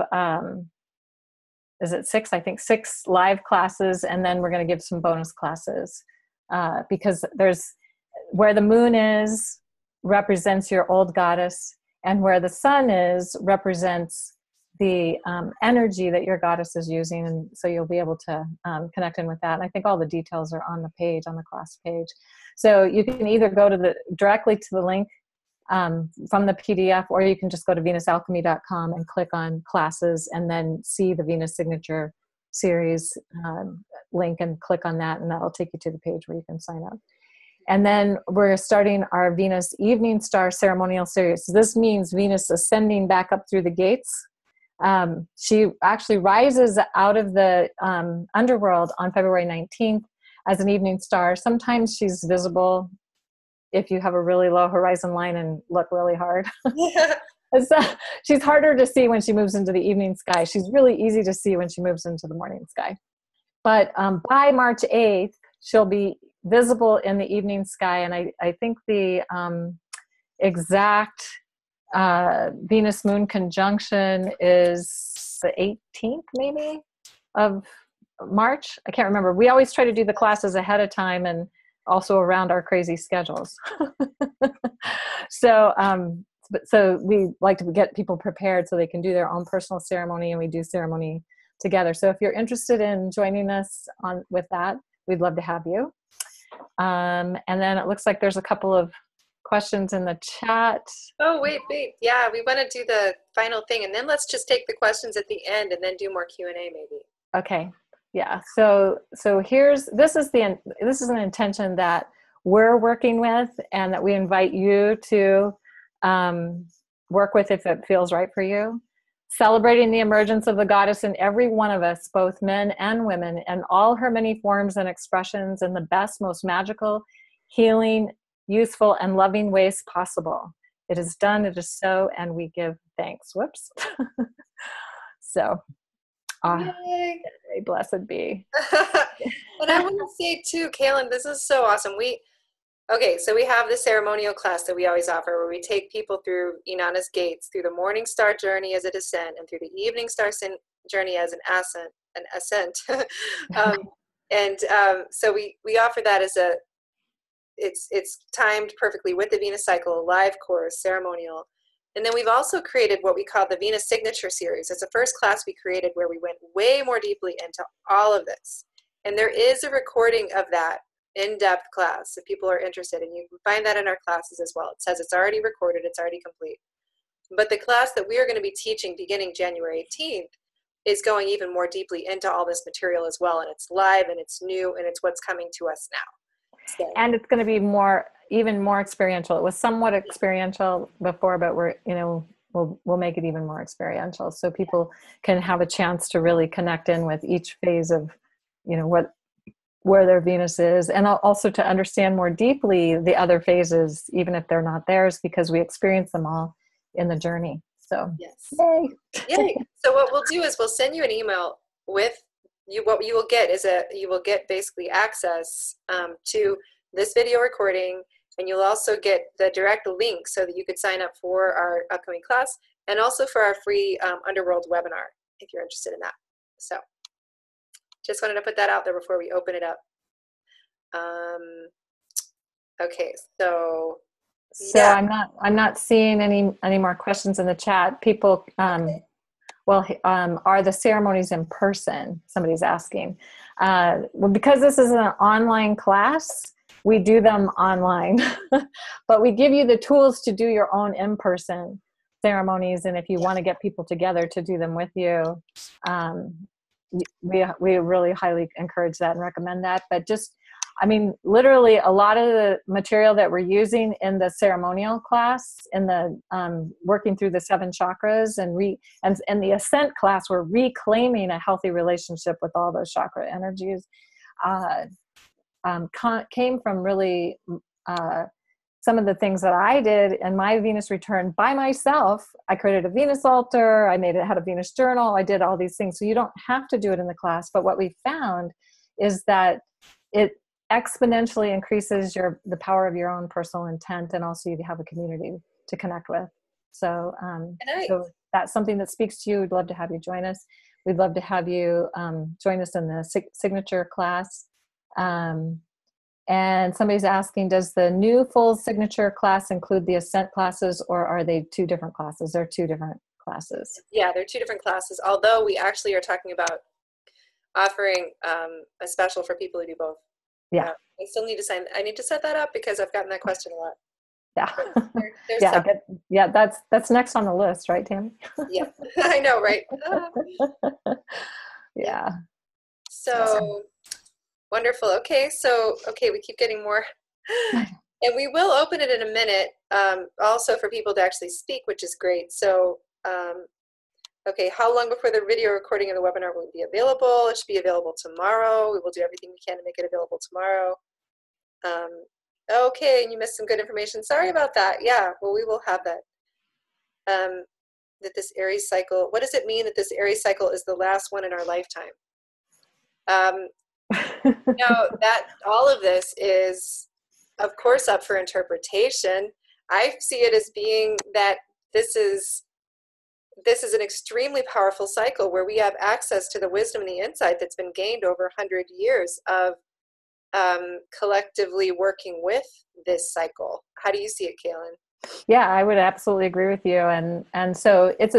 is it 6? I think 6 live classes, and then we're going to give some bonus classes because there's where the moon is represents your old goddess, and where the sun is represents the energy that your goddess is using. And so you'll be able to connect in with that. And I think all the details are on the page, on the class page. So you can either go to directly to the link from the PDF, or you can just go to venusalchemy.com and click on classes, and then see the Venus signature series link and click on that, and that'll take you to the page where you can sign up. And then we're starting our Venus Evening Star ceremonial series. This means Venus ascending back up through the gates. She actually rises out of the underworld on February 19th as an evening star. Sometimes she's visible if you have a really low horizon line and look really hard. Yeah. She's harder to see when she moves into the evening sky. She's really easy to see when she moves into the morning sky. But by March 8th, she'll be visible in the evening sky. And I think the exact Venus Moon conjunction is the 18th, maybe, of March. I can't remember. We always try to do the classes ahead of time and also around our crazy schedules. So we like to get people prepared so they can do their own personal ceremony, and we do ceremony together. So if you're interested in joining us with that, we'd love to have you. And then it looks like there's a couple of questions in the chat. Oh, wait. Yeah, we want to do the final thing, and then let's just take the questions at the end and then do more Q&A maybe. Okay. Yeah. So this is an intention that we're working with and that we invite you to work with if it feels right for you. Celebrating the emergence of the goddess in every one of us, both men and women, and all her many forms and expressions in the best, most magical, healing, useful, and loving ways possible. It is done, it is so, and we give thanks. Whoops. So, blessed be. And I want to say too, Cayelin, this is so awesome. So we have the ceremonial class that we always offer where we take people through Inanna's gates, through the morning star journey as a descent, and through the evening star journey as an ascent. So we offer that as it's timed perfectly with the Venus cycle, live course, ceremonial. And then we've also created what we call the Venus Signature Series. It's the first class we created where we went way more deeply into all of this. And there is a recording of that in-depth class if people are interested, and you can find that in our classes as well. It says it's already recorded, it's already complete. But the class that we are going to be teaching beginning January 18th is going even more deeply into all this material as well, and it's live and it's new and it's what's coming to us now. So. And it's going to be even more experiential. It was somewhat experiential before, but we'll make it even more experiential so people can have a chance to really connect in with each phase of where their Venus is, and also to understand more deeply the other phases, even if they're not theirs, because we experience them all in the journey. So yes. Yay. So what we'll do is we'll send you an email with you. What you will get is you will get basically access to this video recording, and you'll also get the direct link so that you could sign up for our upcoming class and also for our free Underworld webinar if you're interested in that. So just wanted to put that out there before we open it up. Okay, so yeah. I'm not seeing any more questions in the chat. People, are the ceremonies in person? Somebody's asking. Well, because this is an online class, we do them online, but we give you the tools to do your own in-person ceremonies. And if you want to get people together to do them with you, we really highly encourage that and recommend that. But literally a lot of the material that we're using in the ceremonial class, in the working through the 7 chakras and the ascent class, we're reclaiming a healthy relationship with all those chakra energies, came from really some of the things that I did in my Venus return by myself. I created a Venus altar. I had a Venus journal. I did all these things. So you don't have to do it in the class. But what we found is that it exponentially increases the power of your own personal intent, and also you have a community to connect with. So, so that's something that speaks to you. We'd love to have you join us. We'd love to have you join us in the signature class. And somebody's asking, does the new full signature class include the ascent classes, or are they 2 different classes? They're 2 different classes. Yeah, they're 2 different classes, although we actually are talking about offering a special for people who do both. Yeah. I still need to I need to set that up because I've gotten that question a lot. Yeah. Yeah, that's next on the list, right, Tami? Yeah, I know, right? Yeah. So wonderful. Okay, we keep getting more And we will open it in a minute, also for people to actually speak, which is great. So, okay, how long before the video recording of the webinar will be available? It should be available tomorrow. We will do everything we can to make it available tomorrow. Okay, and you missed some good information. Sorry about that. Yeah, well, we will have that. That this Aries cycle, what does it mean that this Aries cycle is the last one in our lifetime? That all of this is, of course, up for interpretation. I see it as being that this is an extremely powerful cycle where we have access to the wisdom and the insight that's been gained over 100 years of collectively working with this cycle. How do you see it, Cayelin? Yeah, I would absolutely agree with you. And so it's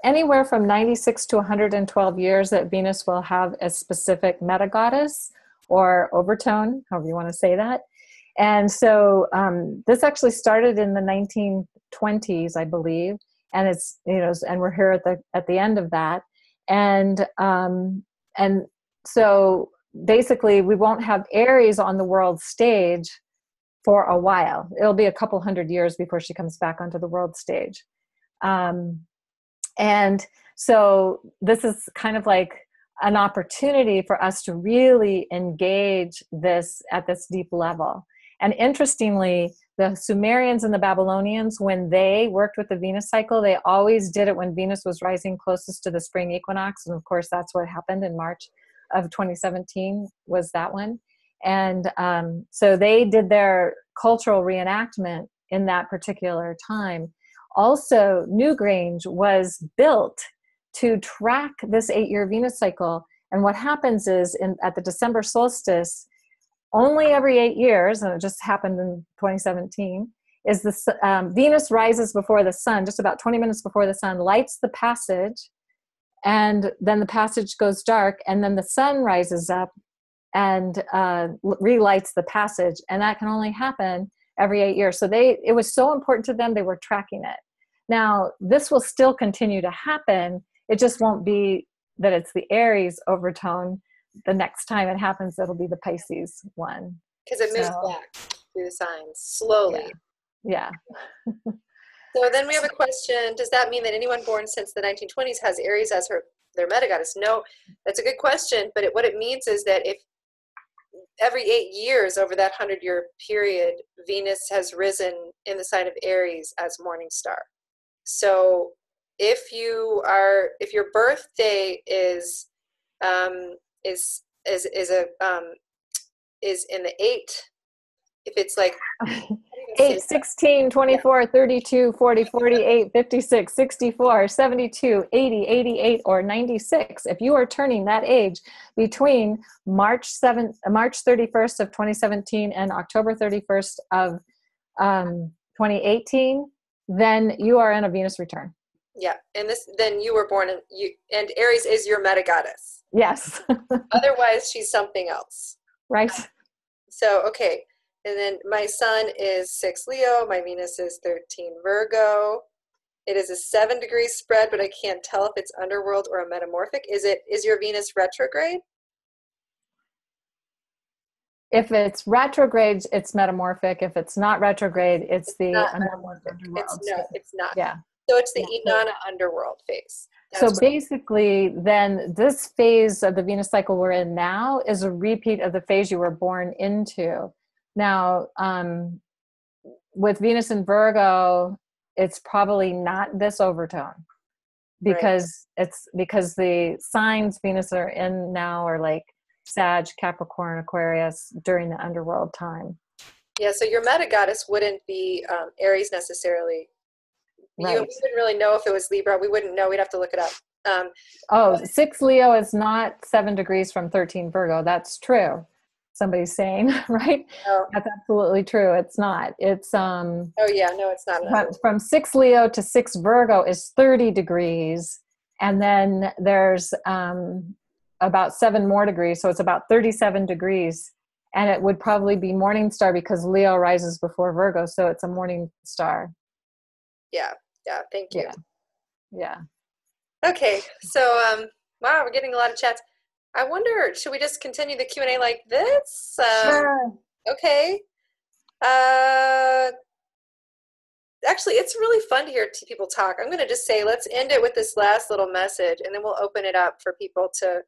anywhere from 96 to 112 years that Venus will have a specific meta goddess or overtone, however you want to say that. And so this actually started in the 1920s, I believe, and it's, and we're here at the end of that. And so basically we won't have Aries on the world stage for a while. It'll be a couple hundred years before she comes back onto the world stage. And so this is kind of like an opportunity for us to really engage this at this deep level. And interestingly, the Sumerians and the Babylonians, when they worked with the Venus cycle, they always did it when Venus was rising closest to the spring equinox. And of course, that's what happened in March of 2017 was that one. And so they did their cultural reenactment in that particular time. Also, Newgrange was built to track this 8-year Venus cycle. And what happens is at the December solstice, only every 8 years, and it just happened in 2017, is the Venus rises before the sun, just about 20 minutes before the sun, lights the passage, and then the passage goes dark, and then the sun rises up and relights the passage, and that can only happen every 8 years. So it was so important to them, they were tracking it. Now, this will still continue to happen. It just won't be that it's the Aries overtone. The next time it happens, it'll be the Pisces one. Because it moves back through the signs slowly. Yeah. So then we have a question. Does that mean that anyone born since the 1920s has Aries as their meta goddess? No, that's a good question. But what it means is that if every 8 years over that 100-year period, Venus has risen in the sign of Aries as morning star. So if your birthday is in the 8, if it's like 8, 16, 24, 32, 40, 48, 56, 64, 72, 80, 88, or 96. If you are turning that age between March 31st of 2017 and October 31st of 2018, then you are in a Venus return. Yeah, and then you were born and Aries is your meta goddess. Yes. Otherwise, she's something else. Right. So, okay. And then my sun is 6 Leo. My Venus is 13 Virgo. It is a 7-degree spread, but I can't tell if it's underworld or a metamorphic. Is your Venus retrograde? If it's retrograde, it's metamorphic. If it's not retrograde, it's the underworld. It's not. Yeah. So it's the Inanna underworld phase. So basically, then this phase of the Venus cycle we're in now is a repeat of the phase you were born into. Now, with Venus in Virgo, it's probably not this overtone because because the signs Venus are in now are like Sag, Capricorn, Aquarius during the underworld time. Yeah, so your meta goddess wouldn't be Aries necessarily. Right. We wouldn't really know if it was Libra. We wouldn't know. We'd have to look it up. 6 Leo is not 7 degrees from 13 Virgo. That's true. Somebody's saying, right? Oh. That's absolutely true. It's not. It's oh yeah, no, it's not. From 6 Leo to 6 Virgo is 30 degrees, and then there's about 7 more degrees, so it's about 37 degrees, and it would probably be morning star because Leo rises before Virgo, so it's a morning star. Yeah. Thank you. Yeah. Okay, so wow, we're getting a lot of chats. I wonder, should we just continue the Q&A like this? Sure. Okay. Uh, Actually, it's really fun to hear people talk. I'm going to just say, let's end it with this last little message, and then we'll open it up for people to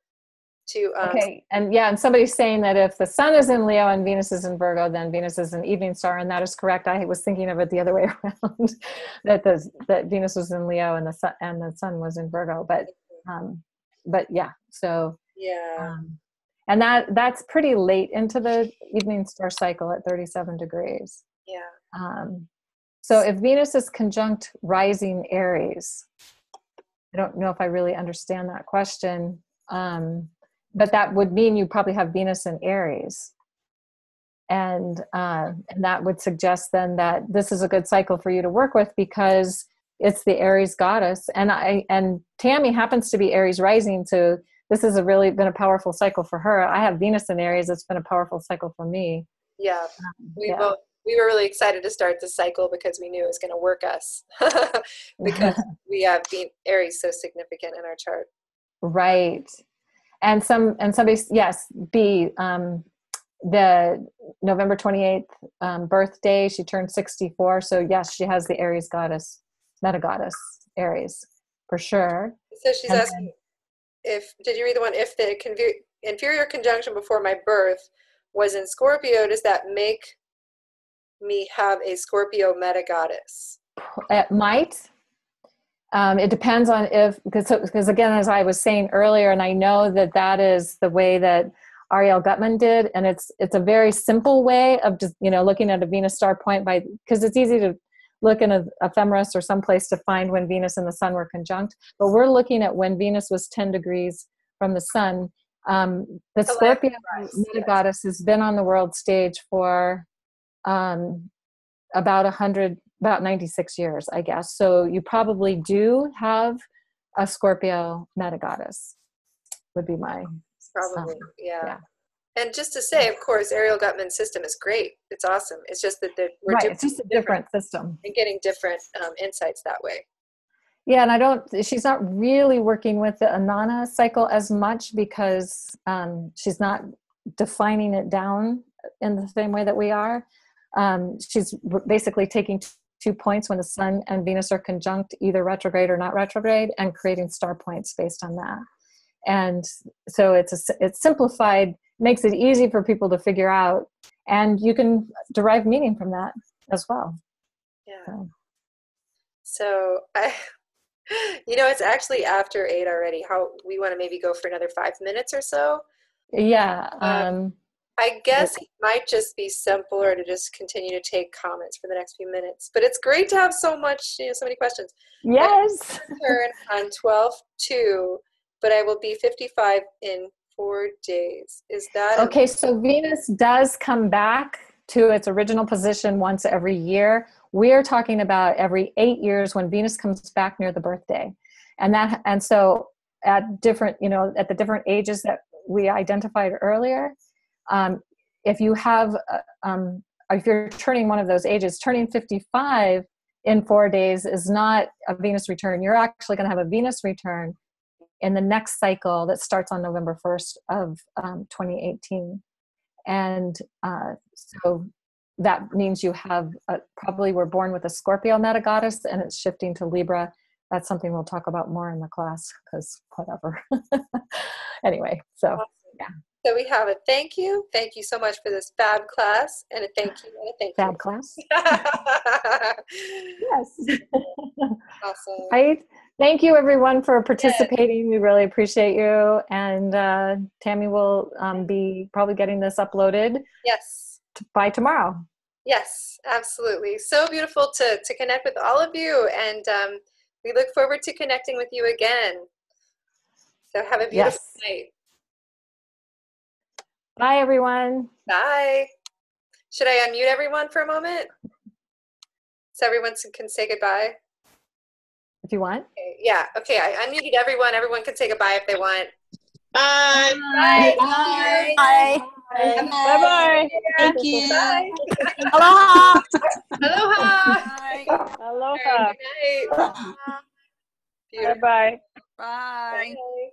okay. And somebody's saying that if the sun is in Leo and Venus is in Virgo, then Venus is an evening star, and that is correct. I was thinking of it the other way around, that Venus was in Leo and the sun was in Virgo. But yeah, so yeah. And that's pretty late into the evening star cycle at 37 degrees. Yeah. So if Venus is conjunct rising Aries, I don't know if I really understand that question, but that would mean you probably have Venus in Aries. And that would suggest then that this is a good cycle for you to work with because it's the Aries goddess. And Tami happens to be Aries rising, so this has really been a powerful cycle for her. I have Venus in Aries. It's been a powerful cycle for me. Yeah. We were really excited to start this cycle because we knew it was going to work us because we have Aries so significant in our chart. Right. And somebody, yes, the November 28th birthday, she turned 64. So yes, she has the Aries goddess, meta goddess, Aries, for sure. So she's asking, did you read the one, if the inferior conjunction before my birth was in Scorpio, does that make me have a Scorpio meta goddess? It might. It depends on because again, as I was saying earlier, and I know that is the way that Ariel Gutman did, and it's a very simple way of just looking at a Venus star point because it's easy to look in a ephemeris or someplace to find when Venus and the sun were conjunct, but we're looking at when Venus was 10 degrees from the sun. The Scorpio meta goddess has been on the world stage for about 96 years, I guess. So you probably do have a Scorpio meta goddess, would be my probably. Yeah. And just to say, of course, Ariel Gutman's system is great. It's awesome. It's just that we're it's just a different system and getting different insights that way. Yeah, and she's not really working with the Inanna cycle as much because she's not defining it down in the same way that we are. She's basically taking 2 points when the sun and Venus are conjunct, either retrograde or not retrograde, and creating star points based on that. And so it's simplified, makes it easy for people to figure out, and you can derive meaning from that as well. Yeah. So it's actually after 8 already. How we want to maybe go for another 5 minutes or so. Yeah. I guess it might just be simpler to just continue to take comments for the next few minutes. But it's great to have so many questions. Yes. Turn on 12/2, but I will be 55 in 4 days. Is that okay? So Venus does come back to its original position once every year. We are talking about every 8 years when Venus comes back near the birthday, and so at different at the different ages that we identified earlier. If you have, if you're turning one of those ages, turning 55 in 4 days is not a Venus return. You're actually going to have a Venus return in the next cycle that starts on November 1st of 2018. And so that means you have probably were born with a Scorpio meta goddess and it's shifting to Libra. That's something we'll talk about more in the class because whatever. Anyway, so yeah. So we have a thank you. Thank you so much for this fab class, and a thank you and a thank fab you. Class. Yes. Awesome. Right. Thank you everyone for participating. Yes. We really appreciate you. And Tami will be probably getting this uploaded. Yes. By tomorrow. Yes, absolutely. So beautiful to connect with all of you, and we look forward to connecting with you again. So have a beautiful night. Bye, everyone. Bye. Should I unmute everyone for a moment? So everyone can say goodbye? If you want. Okay. Yeah, okay. I unmuted everyone. Everyone can say goodbye if they want. Bye. Bye. Bye. Bye. Bye. Bye-bye. Thank you. Bye. Aloha. Aloha. Bye. Aloha. Good night. Bye-bye. Bye. Bye.